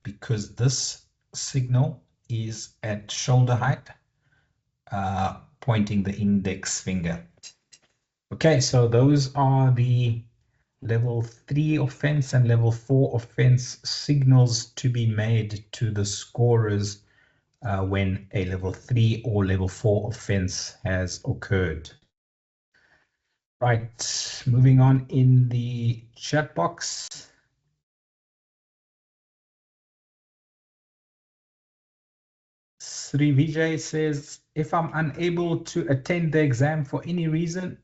because this signal is at shoulder height, pointing the index finger. Okay, so those are the level 3 offense and level 4 offense signals to be made to the scorers when a level 3 or level 4 offense has occurred. Right, moving on in the chat box. Sri Vijay says, if I'm unable to attend the exam for any reason,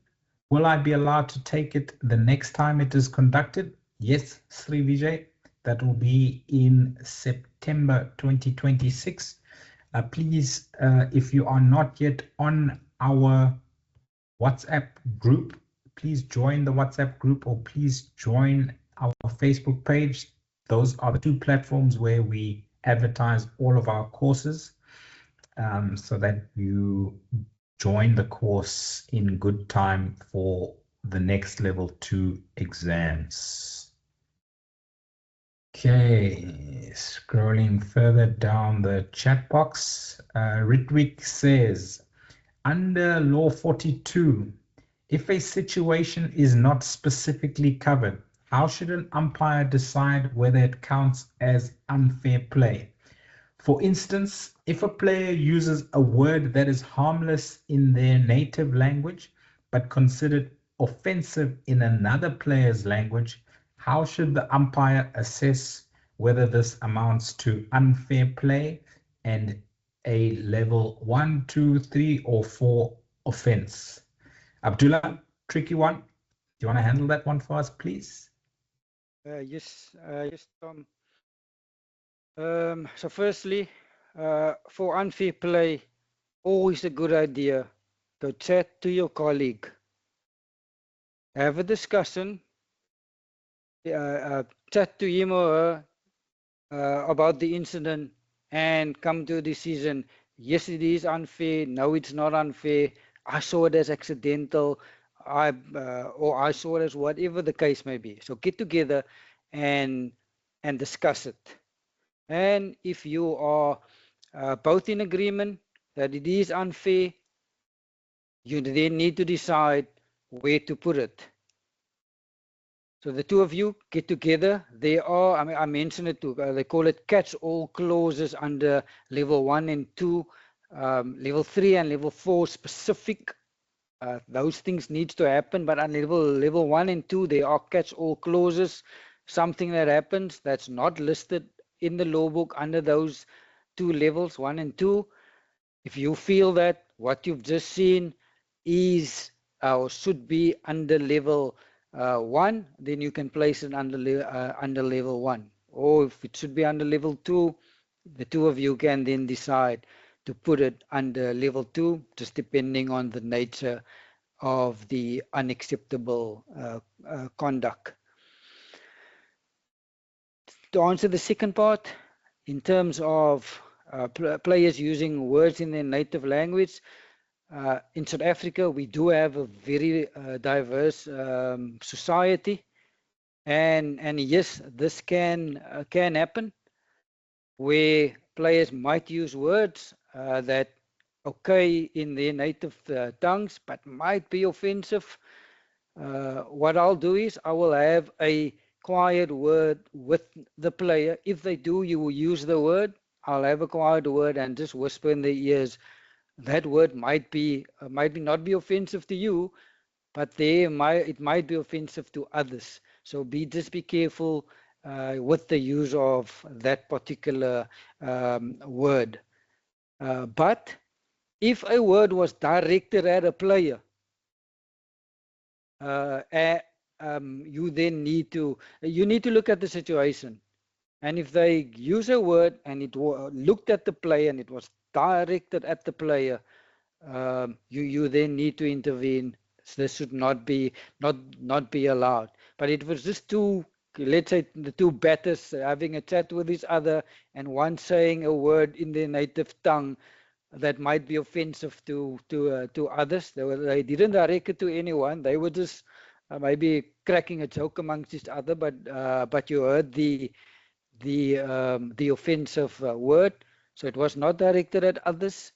will I be allowed to take it the next time it is conducted? Yes, Sri Vijay, that will be in September 2026. Please, if you are not yet on our WhatsApp group, please join the WhatsApp group, or please join our Facebook page. Those are the two platforms where we advertise all of our courses, so that you join the course in good time for the next level 2 exams. Okay, scrolling further down the chat box, Ritwik says, under Law 42, if a situation is not specifically covered, how should an umpire decide whether it counts as unfair play? For instance, if a player uses a word that is harmless in their native language, but considered offensive in another player's language, how should the umpire assess whether this amounts to unfair play and a level 1, 2, 3, or 4 offense? Abdullah, tricky one. Do you want to handle that one for us, please? Yes, Tom. So firstly, for unfair play, always a good idea to chat to your colleague, have a discussion, chat to him or her about the incident, and come to a decision. Yes, it is unfair. No, it's not unfair. I saw it as accidental. Or I saw it as whatever the case may be. So get together and discuss it. And if you are both in agreement that it is unfair, you then need to decide where to put it. So the two of you get together. There are, I mentioned it too, they call it catch-all clauses under level 1 and 2, level 3 and level 4 specific. Those things needs to happen, but on level 1 and 2, there are catch-all clauses. Something that happens that's not listed in the law book under those two levels, 1 and 2. If you feel that what you've just seen is or should be under level 1, then you can place it under level 1. Or if it should be under level 2, the two of you can then decide to put it under level 2, just depending on the nature of the unacceptable conduct. To answer the second part, in terms of players using words in their native language, in South Africa, we do have a very diverse society, and yes, this can happen, where players might use words that okay in their native tongues, but might be offensive. What I'll do is I will have a quiet word with the player. If they do use the word, I'll have a quiet word and just whisper in their ears. That word might not be offensive to you, but it might be offensive to others. So just be careful with the use of that particular word. But if a word was directed at a player, you then need to look at the situation, and if they use a word and it looked at the player and it was directed at the player, you then need to intervene. So this should not be allowed. But it was just two let's say the two batters having a chat with each other, and one saying a word in their native tongue that might be offensive to others. They didn't direct it to anyone. They were just maybe cracking a joke amongst each other, but you heard the offensive word, so it was not directed at others.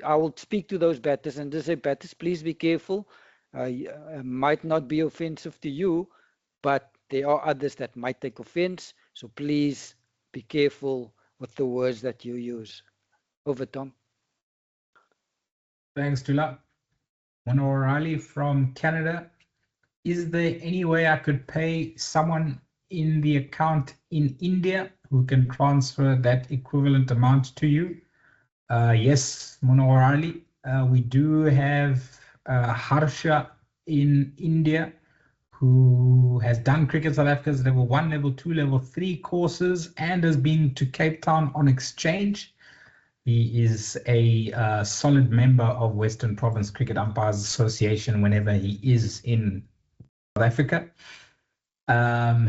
I will speak to those batters and just say, batters, please be careful. Might not be offensive to you, but there are others that might take offense. So please be careful with the words that you use. Over, Tom. Thanks, Tula. Mona O'Reilly from Canada. Is there any way I could pay someone in the account in India who can transfer that equivalent amount to you? Yes, Mona O'Reilly. We do have Harsha in India who has done Cricket South Africa's level 1, level 2, level 3 courses and has been to Cape Town on exchange. He is a solid member of Western Province Cricket Umpires Association whenever he is in South Africa.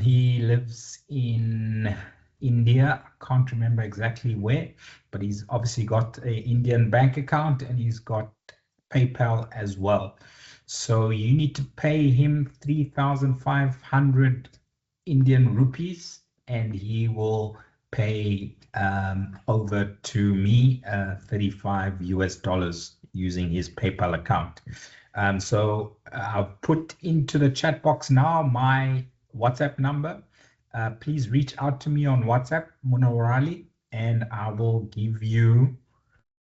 He lives in India. I can't remember exactly where, but he's obviously got an Indian bank account and he's got PayPal as well. So you need to pay him 3,500 Indian rupees and he will pay over to me $35 US using his PayPal account. So I've put into the chat box now my WhatsApp number. Please reach out to me on WhatsApp, Mona O'Reilly, and I will give you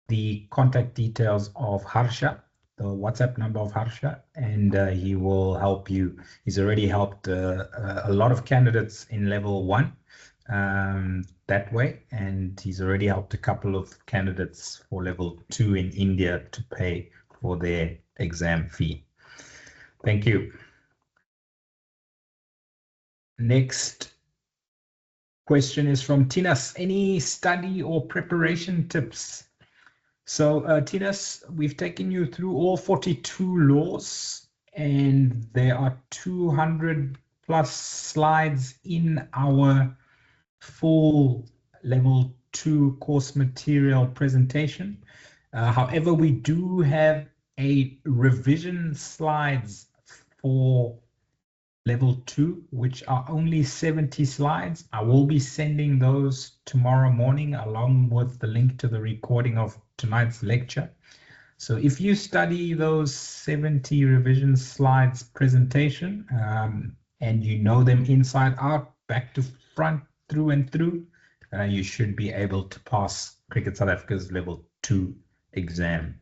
the contact details of Harsha, the WhatsApp number of Harsha, and he will help you. He's already helped a lot of candidates in level 1 that way, and he's already helped a couple of candidates for level 2 in India to pay for their exam fee. Thank you. Next question is from Tinas. Any study or preparation tips? So Tinas, we've taken you through all 42 laws and there are 200 plus slides in our full level 2 course material presentation. However, we do have a revision slides for level 2, which are only 70 slides. I will be sending those tomorrow morning along with the link to the recording of tonight's lecture. So if you study those 70 revision slides presentation and you know them inside out, back to front, through and through, you should be able to pass Cricket South Africa's level 2 exam.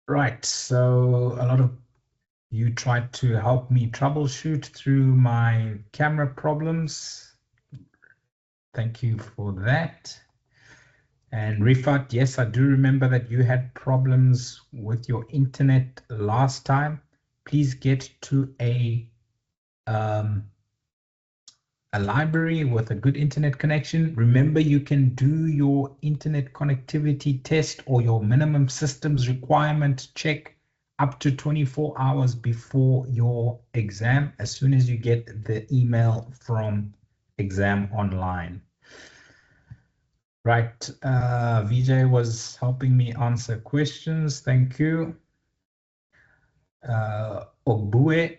Right, so a lot of you tried to help me troubleshoot through my camera problems. Thank you for that. And Rifat, yes, I do remember that you had problems with your internet last time. Please get to a library with a good internet connection. Remember, you can do your internet connectivity test or your minimum systems requirement check up to 24 hours before your exam, as soon as you get the email from ExamOnline. Right, Vijay was helping me answer questions. Thank you. Ogbue,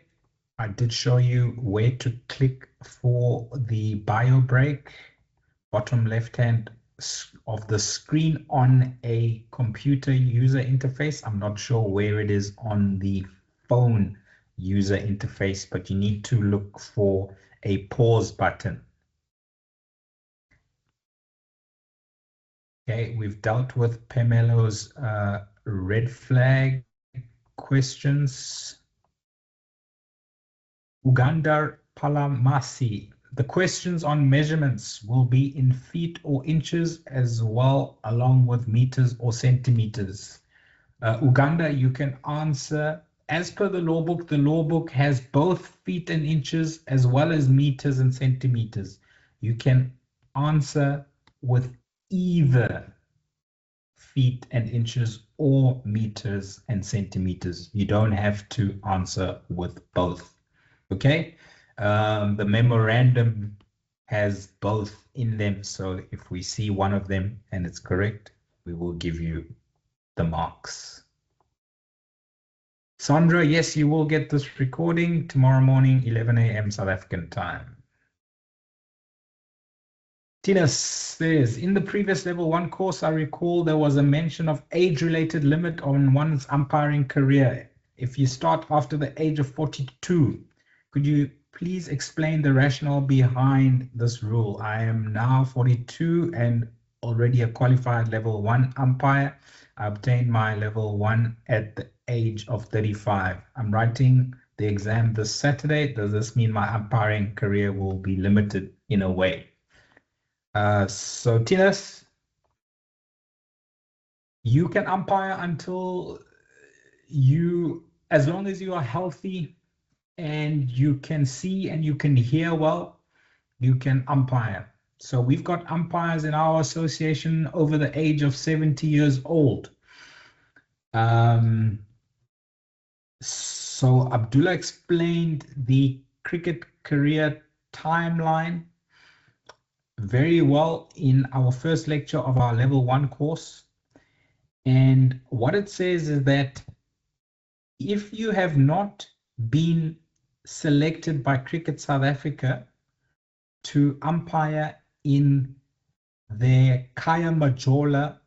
I did show you where to click for the bio break, bottom left hand of the screen on a computer user interface. I'm not sure where it is on the phone user interface, but you need to look for a pause button. Okay, we've dealt with Pemelo's red flag questions. Ugandar Palamasi. The questions on measurements will be in feet or inches as well, along with meters or centimeters. Uganda, you can answer as per the law book. The law book has both feet and inches as well as meters and centimeters. You can answer with either feet and inches or meters and centimeters. You don't have to answer with both. Okay. The memorandum has both in them. So if we see one of them and it's correct, we will give you the marks. Sandra, yes, you will get this recording tomorrow morning, 11 a.m. South African time. Tina says, in the previous level 1 course, I recall there was a mention of age-related limit on one's umpiring career. If you start after the age of 42, could you please explain the rationale behind this rule? I am now 42 and already a qualified level 1 umpire. I obtained my level 1 at the age of 35. I'm writing the exam this Saturday. Does this mean my umpiring career will be limited in a way? So Tinas, you can umpire until as long as you are healthy and you can see and you can hear well, you can umpire. So we've got umpires in our association over the age of 70 years old. So Abdullah explained the cricket career timeline very well in our first lecture of our level 1 course. And what it says is that if you have not been selected by Cricket South Africa to umpire in their Kaya Majola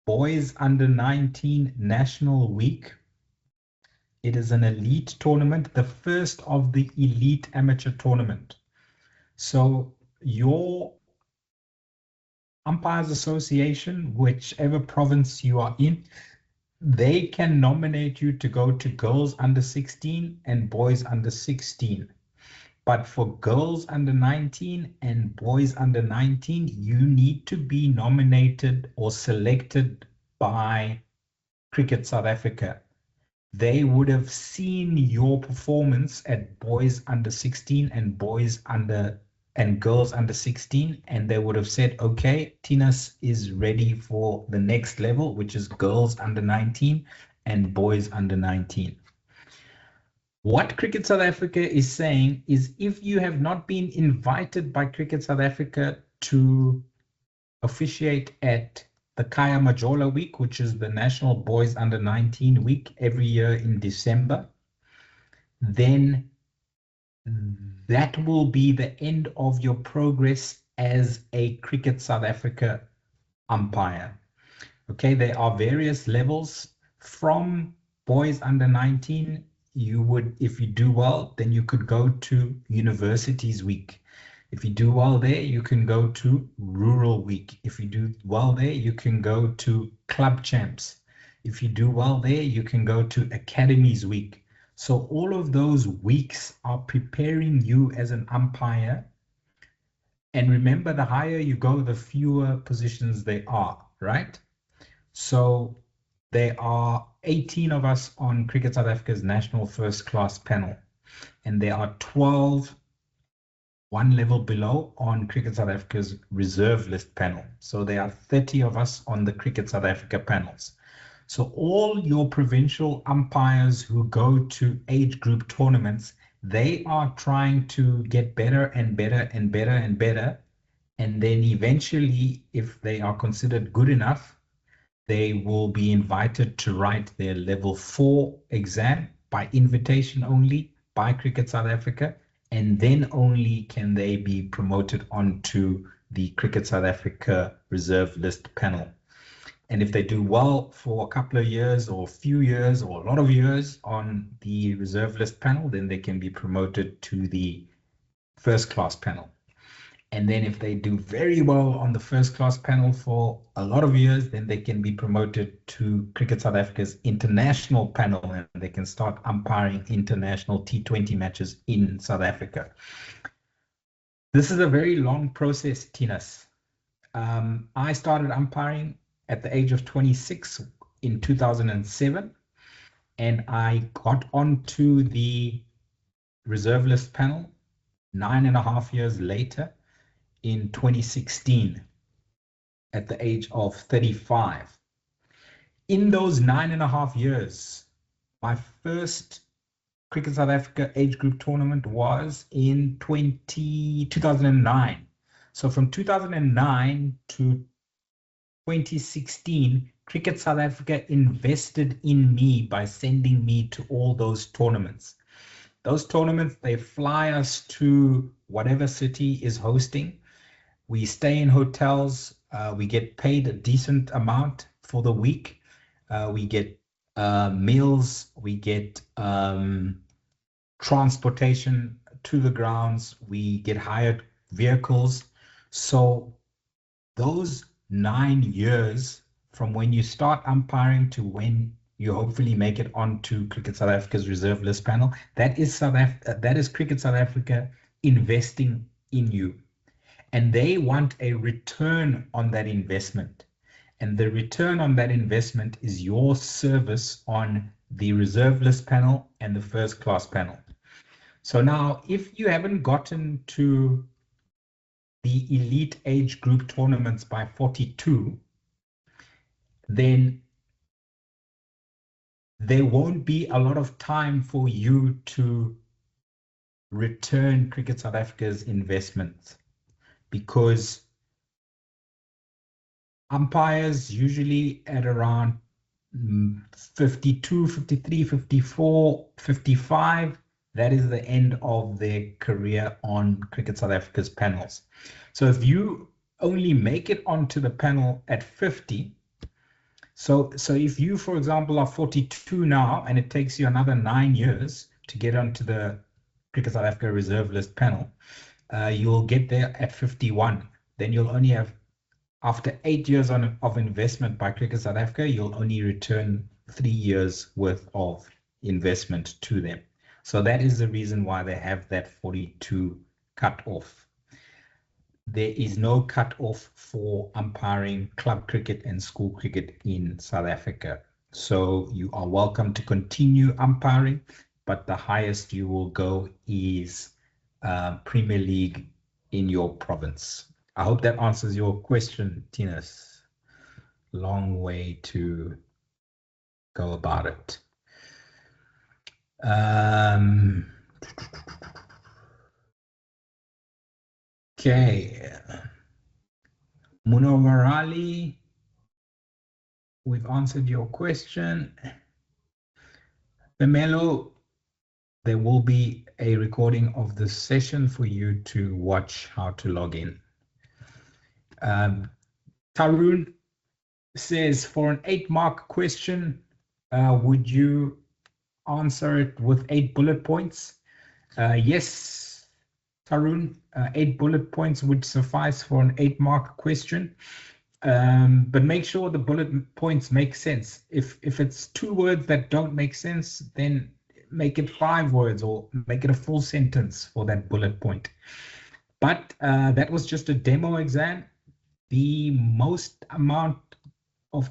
Boys Under 19 National Week, it is an elite tournament, the first of the elite amateur tournament. So your Umpires Association, whichever province you are in, they can nominate you to go to girls under 16 and boys under 16. But for girls under 19 and boys under 19, you need to be nominated or selected by Cricket South Africa. They would have seen your performance at boys under 16 and girls under 16, and they would have said, okay, Tinas is ready for the next level, which is girls under 19 and boys under 19. What Cricket South Africa is saying is if you have not been invited by Cricket South Africa to officiate at the Kaya Majola week, which is the National Boys Under 19 week every year in December, then that will be the end of your progress as a Cricket South Africa umpire. Okay, there are various levels from boys under 19. You would, if you do well, then you could go to Universities Week. If you do well there, you can go to Rural Week. If you do well there, you can go to Club Champs. If you do well there, you can go to Academies Week. So all of those weeks are preparing you as an umpire. And remember, the higher you go, the fewer positions there are, right? So there are 18 of us on Cricket South Africa's National First Class panel, and there are 12 one level below on Cricket South Africa's reserve list panel. So there are 30 of us on the Cricket South Africa panels. So all your provincial umpires who go to age group tournaments, they are trying to get better and better and better and better. And then eventually, if they are considered good enough, they will be invited to write their level 4 exam by invitation only by Cricket South Africa. And then only can they be promoted onto the Cricket South Africa reserve list panel. And if they do well for a couple of years or a few years or a lot of years on the reserve list panel, then they can be promoted to the first class panel. And then if they do very well on the first class panel for a lot of years, then they can be promoted to Cricket South Africa's international panel, and they can start umpiring international T20 matches in South Africa. This is a very long process, Tinas. I started umpiring at the age of 26 in 2007, and I got onto the reserve list panel 9.5 years later in 2016 at the age of 35. In those 9.5 years, my first Cricket South Africa age group tournament was in 2009. So from 2009 to 2016, Cricket South Africa invested in me by sending me to all those tournaments. Those tournaments, they fly us to whatever city is hosting. We stay in hotels. We get paid a decent amount for the week. We get meals. We get transportation to the grounds. We get hired vehicles. So those 9 years from when you start umpiring to when you hopefully make it onto Cricket South Africa's reserve list panel, that is Cricket South Africa investing in you. And they want a return on that investment. And the return on that investment is your service on the reserve list panel and the first class panel. So now, if you haven't gotten to the elite age group tournaments by 42, then there won't be a lot of time for you to return Cricket South Africa's investments, because umpires usually at around 52, 53, 54, 55, that is the end of their career on Cricket South Africa's panels. So if you only make it onto the panel at 50, so if you, for example, are 42 now, and it takes you another 9 years to get onto the Cricket South Africa reserve list panel, you'll get there at 51. Then you'll only have, after 8 years of investment by Cricket South Africa, you'll only return 3 years worth of investment to them. So that is the reason why they have that 42 cut off. There is no cut off for umpiring club cricket and school cricket in South Africa. So you are welcome to continue umpiring, but the highest you will go is Premier League in your province. I hope that answers your question, Tinas. Long way to go about it. Okay. Munowarali, we've answered your question. Pamelo, there will be a recording of this session for you to watch how to log in. Tarun says, for an 8-mark question, would you answer it with 8 bullet points? Yes, Tarun, 8 bullet points would suffice for an 8-mark question. But make sure the bullet points make sense. If it's 2 words that don't make sense, then make it 5 words or make it a full sentence for that bullet point. But that was just a demo exam. The most amount of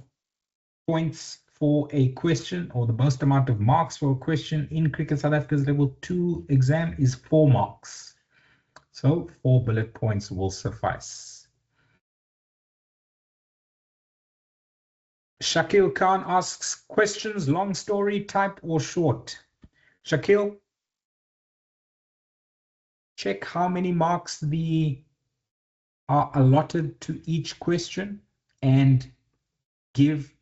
points for a question, or the most amount of marks for a question in Cricket South Africa's level 2 exam is 4 marks. So 4 bullet points will suffice. Shakil Khan asks, questions long story type or short? Shakil, check how many marks are allotted to each question and give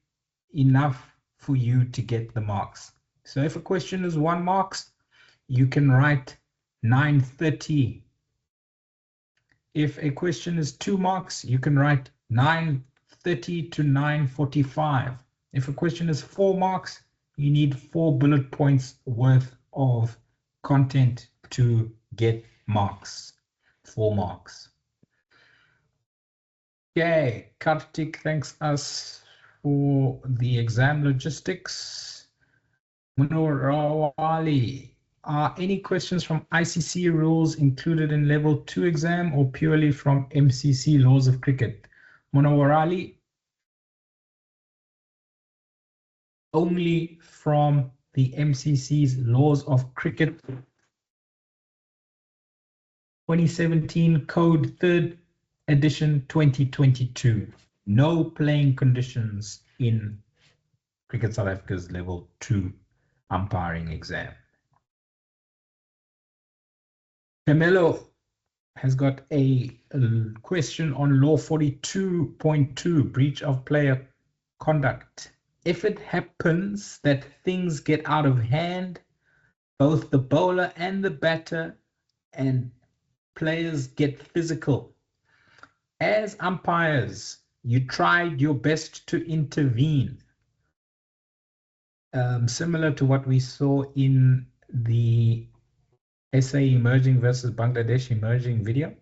enough for you to get the marks. So if a question is 1 mark, you can write 930. If a question is 2 marks, you can write 930 to 945. If a question is 4 marks, you need 4 bullet points worth of content to get marks. 4 marks. Okay, Kartik thanks us for the exam logistics. Munorawali, are any questions from ICC rules included in level 2 exam or purely from MCC laws of cricket? Munowarali, only from the MCC's laws of cricket 2017 code 3rd edition 2022. No playing conditions in Cricket South Africa's level 2 umpiring exam. Camelo has got a question on law 42.2, breach of player conduct. If it happens that things get out of hand, both the bowler and the batter and players get physical, as umpires, you tried your best to intervene, similar to what we saw in the SA emerging versus Bangladesh emerging video.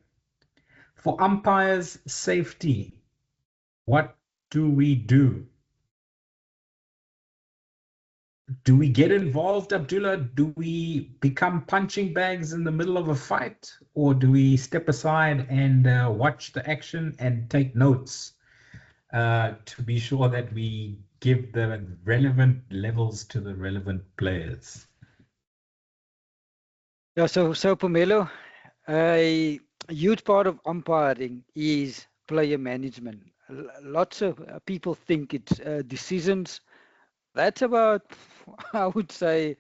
For umpires' safety, what do we do? Do we get involved, Abdullah? Do we become punching bags in the middle of a fight? Or do we step aside and watch the action and take notes to be sure that we give the relevant levels to the relevant players? Yeah, so Pomelo, a huge part of umpiring is player management. Lots of people think it's decisions. That's about, I would say,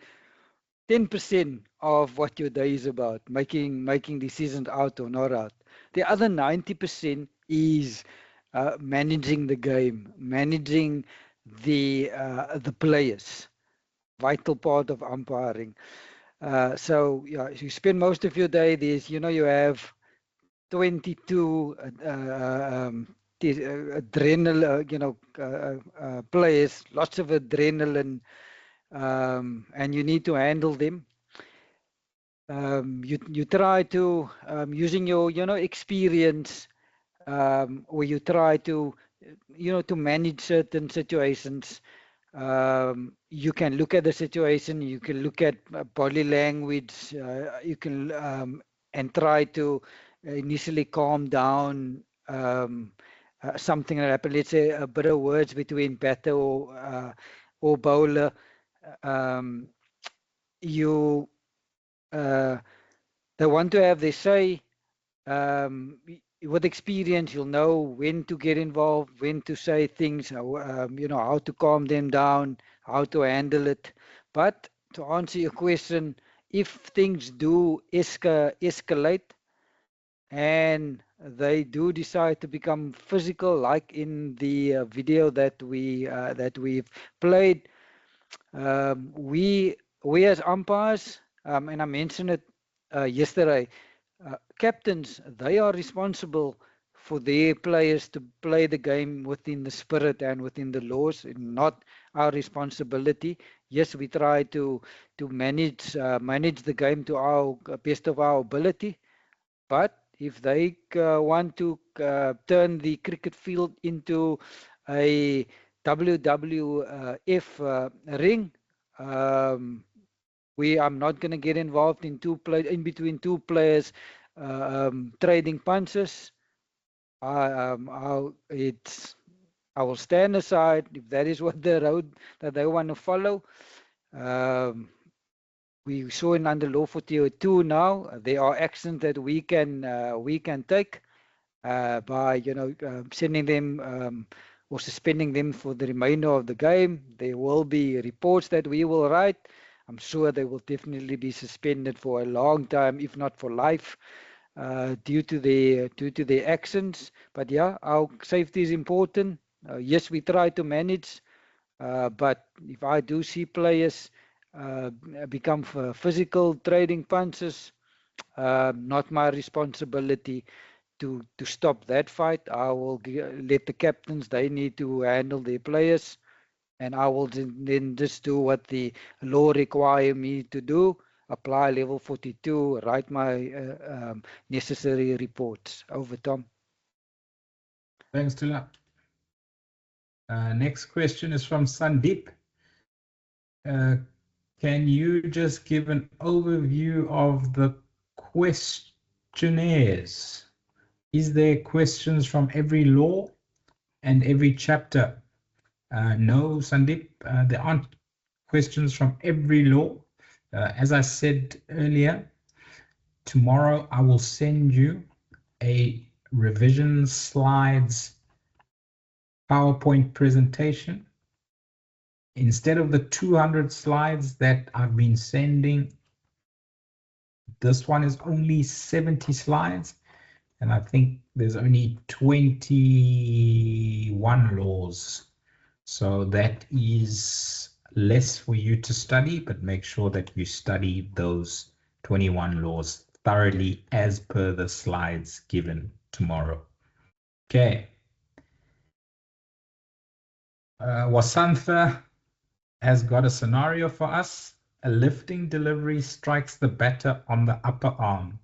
10% of what your day is about, making decisions out or not out. The other 90% is managing the game, managing the players. Vital part of umpiring. So yeah, you spend most of your day. You have 22 adrenaline, players, lots of adrenaline, and you need to handle them. You try to using your experience, or you try to to manage certain situations. You can look at the situation, you can look at body language, you can and try to initially calm down something that happened. Let's say a bit of words between batter or bowler. Um, you They want to have their say. With experience, you'll know when to get involved, when to say things, how to calm them down, how to handle it. But to answer your question, if things do escalate and they do decide to become physical, like in the video that we've played, we as umpires, and I mentioned it yesterday, captains, they are responsible for their players to play the game within the spirit and within the laws, not our responsibility. Yes, we try to manage the game to our best of our ability, but if they want to turn the cricket field into a WWF ring, I'm not going to get involved in between two players trading punches. I will stand aside if that is what the road that they want to follow. We saw in under law 42 now. There are actions that we can take by sending them or suspending them for the remainder of the game. There will be reports that we will write. I'm sure they will definitely be suspended for a long time, if not for life, due to their actions. But yeah, our safety is important. Yes, we try to manage, but if I do see players become physical, trading punches, not my responsibility to stop that fight. I will let the captains, they need to handle their players, and I will then just do what the law require me to do, apply level 42, write my necessary reports. Over, Tom. Thanks, Tula. Next question is from Sandeep. Can you just give an overview of the questionnaires? Is there questions from every law and every chapter? No, Sandeep, there aren't questions from every law. As I said earlier, tomorrow I will send you a revision slides PowerPoint presentation instead of the 200 slides that I've been sending, this one is only 70 slides. And I think there's only 21 laws. So that is less for you to study, but make sure that you study those 21 laws thoroughly as per the slides given tomorrow. Okay. Wasantha has got a scenario for us. A lifting delivery strikes the batter on the upper arm.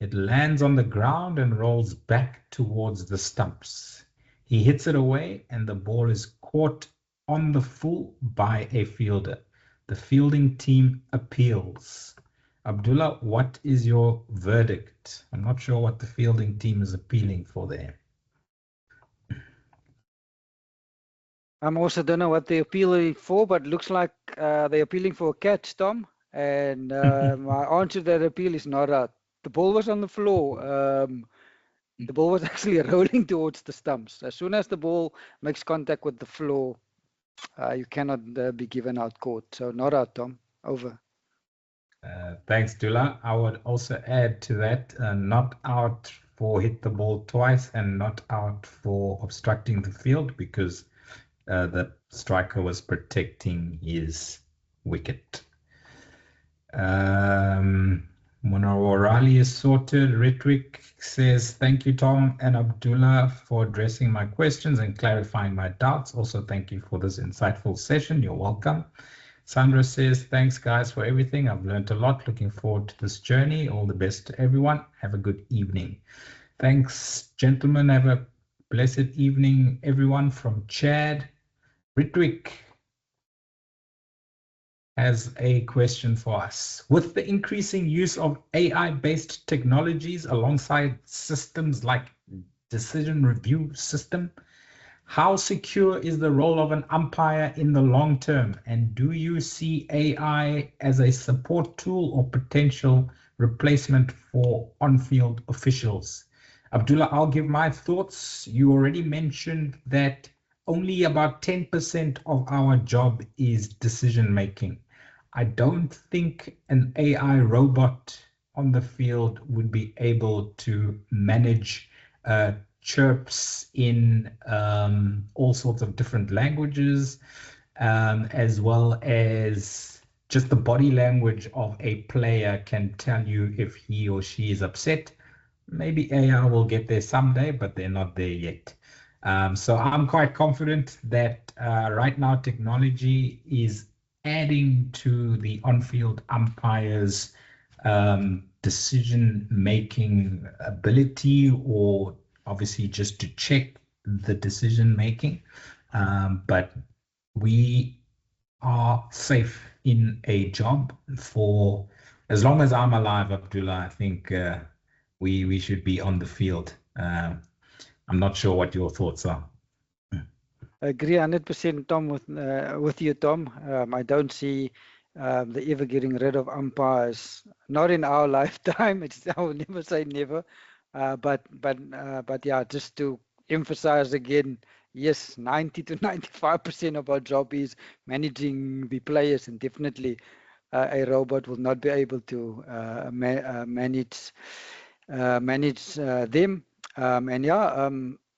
It lands on the ground and rolls back towards the stumps. He hits it away and the ball is caught on the full by a fielder. The fielding team appeals. Abdullah, what is your verdict? I'm not sure what the fielding team is appealing for there. I'm also don't know what they're appealing for, but looks like they're appealing for a catch, Tom. And my answer to that appeal is not out. The ball was on the floor. The ball was actually rolling towards the stumps. As soon as the ball makes contact with the floor, you cannot be given out caught. So not out, Tom. Over. Thanks, Dula. I would also add to that, not out for hit the ball twice and not out for obstructing the field because the striker was protecting his wicket. Monorali is sorted. Ritwik says, thank you, Tom and Abdullah, for addressing my questions and clarifying my doubts. Also, thank you for this insightful session. You're welcome. Sandra says, thanks, guys, for everything. I've learned a lot. Looking forward to this journey. All the best to everyone. Have a good evening. Thanks, gentlemen. Have a blessed evening, everyone. From Chad. Ritwik has a question for us. With the increasing use of AI-based technologies alongside systems like decision review system, how secure is the role of an umpire in the long term? And do you see AI as a support tool or potential replacement for on-field officials? Abdullah, I'll give my thoughts. You already mentioned that only about 10% of our job is decision making. I don't think an AI robot on the field would be able to manage chirps in all sorts of different languages, as well as just the body language of a player can tell you if he or she is upset. Maybe AI will get there someday, but they're not there yet. So I'm quite confident that right now technology is adding to the on-field umpires' decision-making ability, or obviously just to check the decision-making. But we are safe in a job for as long as I'm alive, Abdullah. I think we should be on the field. I'm not sure what your thoughts are. I agree 100%, Tom, with you, Tom. I don't see the ever getting rid of umpires. Not in our lifetime. I will never say never. But yeah, just to emphasize again, yes, 90 to 95% of our job is managing the players, and definitely a robot will not be able to manage them. And yeah,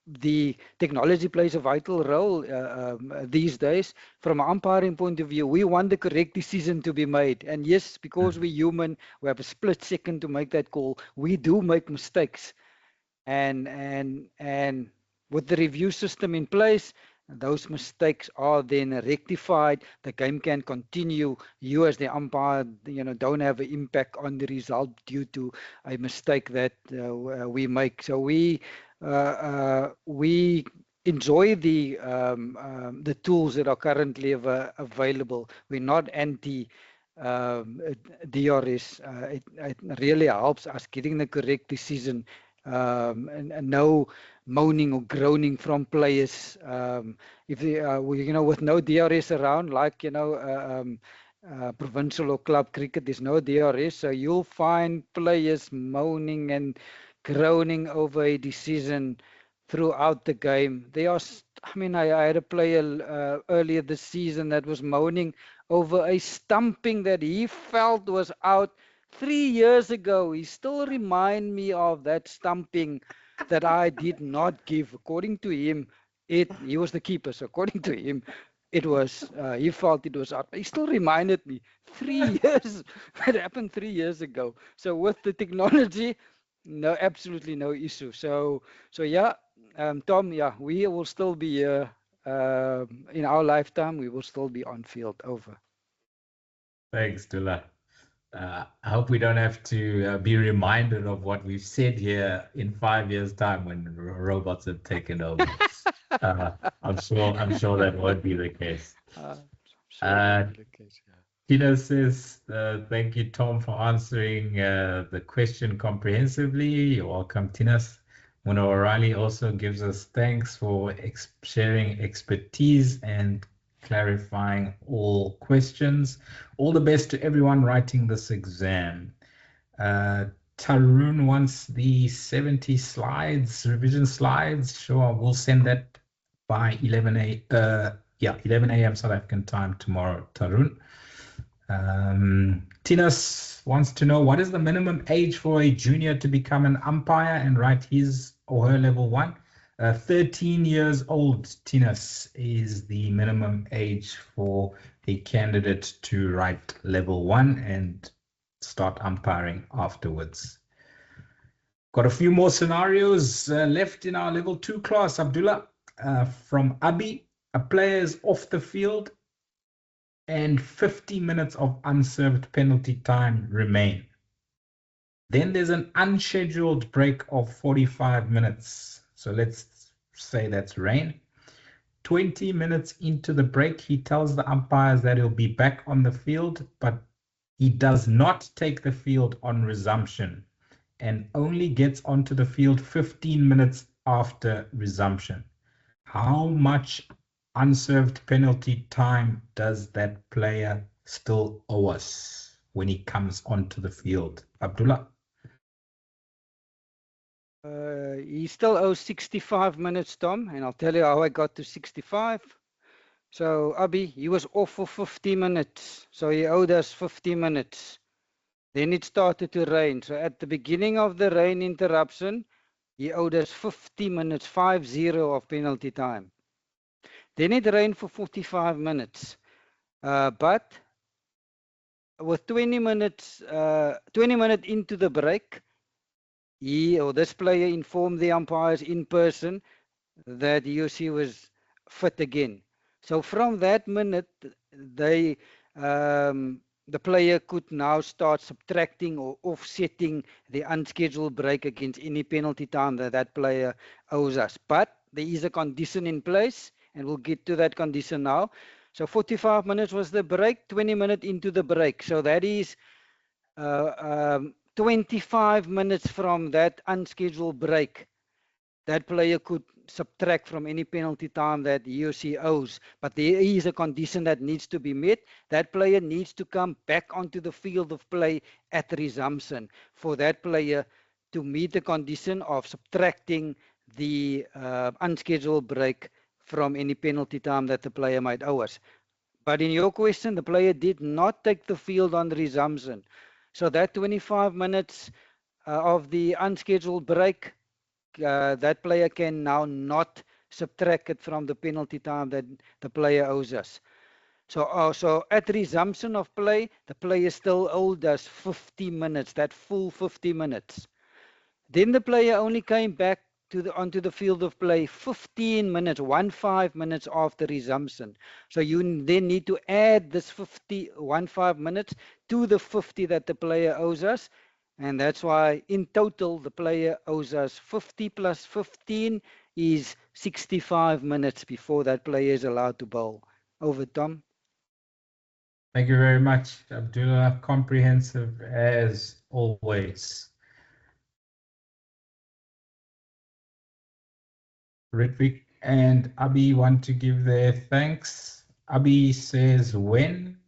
the technology plays a vital role these days. From an umpiring point of view, we want the correct decision to be made. And yes, because we're human, we have a split second to make that call. We do make mistakes. And with the review system in place, those mistakes are then rectified. The game can continue. You as the umpire, don't have an impact on the result due to a mistake that we make. So we enjoy the tools that are currently available. We're not anti DRS. It really helps us getting the correct decision. And no moaning or groaning from players. If they, with no DRS around, like provincial or club cricket, there's no DRS, so you'll find players moaning and groaning over a decision throughout the game. There are I mean, I had a player earlier this season that was moaning over a stumping that he felt was out 3 years ago. He still remind me of that stumping that I did not give. According to him, he was the keeper. So according to him, it was he felt it was out. He still reminded me 3 years. That happened 3 years ago. So with the technology, no, absolutely no issue. So yeah, Tom, yeah, we will still be in our lifetime. We will still be on field. Over. Thanks, Dula. I hope we don't have to be reminded of what we've said here in 5 years' time when robots have taken over. I'm sure that won't be the case. Sure that'll be the case, yeah. Tina says, thank you, Tom, for answering the question comprehensively. You're welcome, Tinas. Mona O'Reilly also gives us thanks for sharing expertise and clarifying all questions. All the best to everyone writing this exam. Tarun wants the 70 slides, revision slides. Sure, we'll send that by 11 a.m. South African time tomorrow, Tarun. Tinas wants to know, what is the minimum age for a junior to become an umpire and write his or her level 1? 13 years old, Tinas, is the minimum age for a candidate to write level 1 and start umpiring afterwards. Got a few more scenarios left in our level 2 class, Abdullah. From Abi, a player is off the field and 50 minutes of unserved penalty time remain. Then there's an unscheduled break of 45 minutes. So let's say that's rain. 20 minutes into the break, he tells the umpires that he'll be back on the field, but he does not take the field on resumption and only gets onto the field 15 minutes after resumption. How much unserved penalty time does that player still owe us when he comes onto the field? Abdullah? He still owes 65 minutes, Tom, and I'll tell you how I got to 65. So, Abi, he was off for 50 minutes, so he owed us 50 minutes. Then it started to rain. So at the beginning of the rain interruption, he owed us 50 minutes, 50 of penalty time. Then it rained for 45 minutes. But with 20 minutes into the break, he or this player informed the umpires in person that he or she was fit again. So from that minute, the player could now start subtracting or offsetting the unscheduled break against any penalty time that that player owes us. But there is a condition in place, and we'll get to that condition now. So 45 minutes was the break, 20 minutes into the break. So that is 25 minutes from that unscheduled break. That player could subtract from any penalty time that he or she owes. But there is a condition that needs to be met. That player needs to come back onto the field of play at resumption for that player to meet the condition of subtracting the unscheduled break from any penalty time that the player might owe us. But in your question, the player did not take the field on resumption. So that 25 minutes of the unscheduled break, that player can now not subtract it from the penalty time that the player owes us. So at resumption of play, the player still owed us 50 minutes, that full 50 minutes. Then the player only came back onto the field of play 15 minutes, 15 minutes after resumption. So you then need to add this 15 minutes to the 50 that the player owes us. And that's why in total, the player owes us 50 plus 15 is 65 minutes before that player is allowed to bowl. Over, Tom. Thank you very much, Abdullah. Comprehensive as always. Ritvik and Abi want to give their thanks. Abi says, when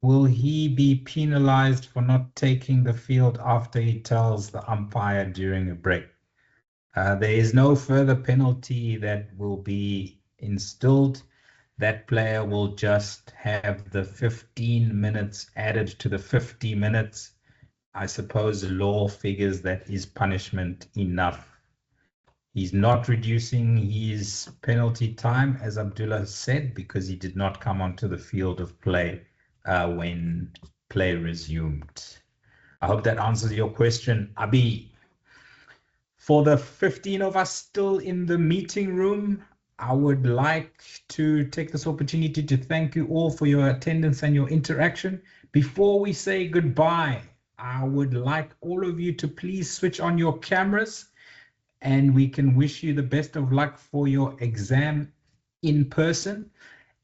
will he be penalized for not taking the field after he tells the umpire during a break? There is no further penalty that will be instilled, that player will just have the 15 minutes added to the 50 minutes. I suppose the law figures that is punishment enough. He's not reducing his penalty time, as Abdullah said, because he did not come onto the field of play when play resumed. I hope that answers your question, Abi. For the 15 of us still in the meeting room, I would like to take this opportunity to thank you all for your attendance and your interaction. Before we say goodbye, I would like all of you to please switch on your cameras, and we can wish you the best of luck for your exam in person.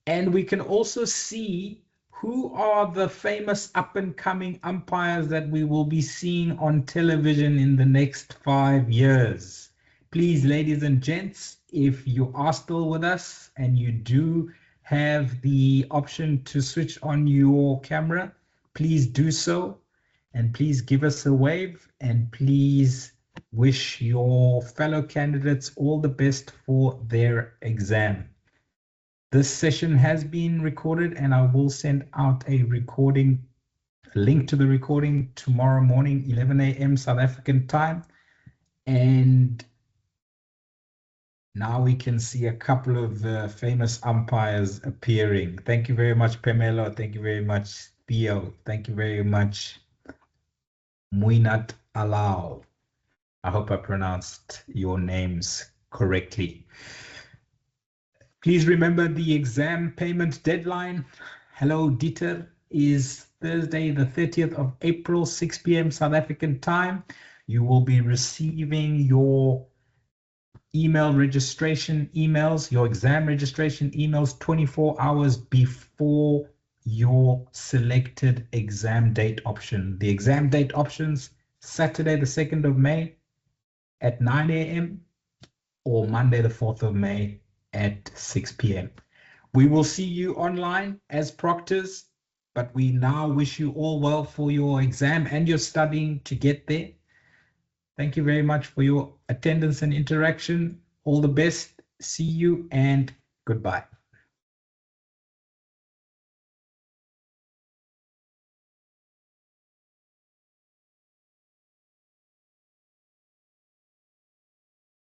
And we can also see who are the famous up-and-coming umpires that we will be seeing on television in the next 5 years. Please, ladies and gents, if you are still with us and you do have the option to switch on your camera, please do so. And please give us a wave, and please wish your fellow candidates all the best for their exam. This session has been recorded, and I will send out a link to the recording tomorrow morning, 11 a.m. South African time. And now we can see a couple of famous umpires appearing. Thank you very much, Pamela. Thank you very much, Theo. Thank you very much, Muinat Alao. I hope I pronounced your names correctly. Please remember the exam payment deadline. Hello, Dieter, is Thursday, the 30th of April, 6 p.m. South African time. You will be receiving your email registration emails, your exam registration emails 24 hours before your selected exam date option. The exam date options, Saturday, the 2nd of May at 9 a.m. or Monday, the 4th of May at 6 p.m. We will see you online as proctors, but we now wish you all well for your exam and your studying to get there. Thank you very much for your attendance and interaction. All the best. See you and goodbye.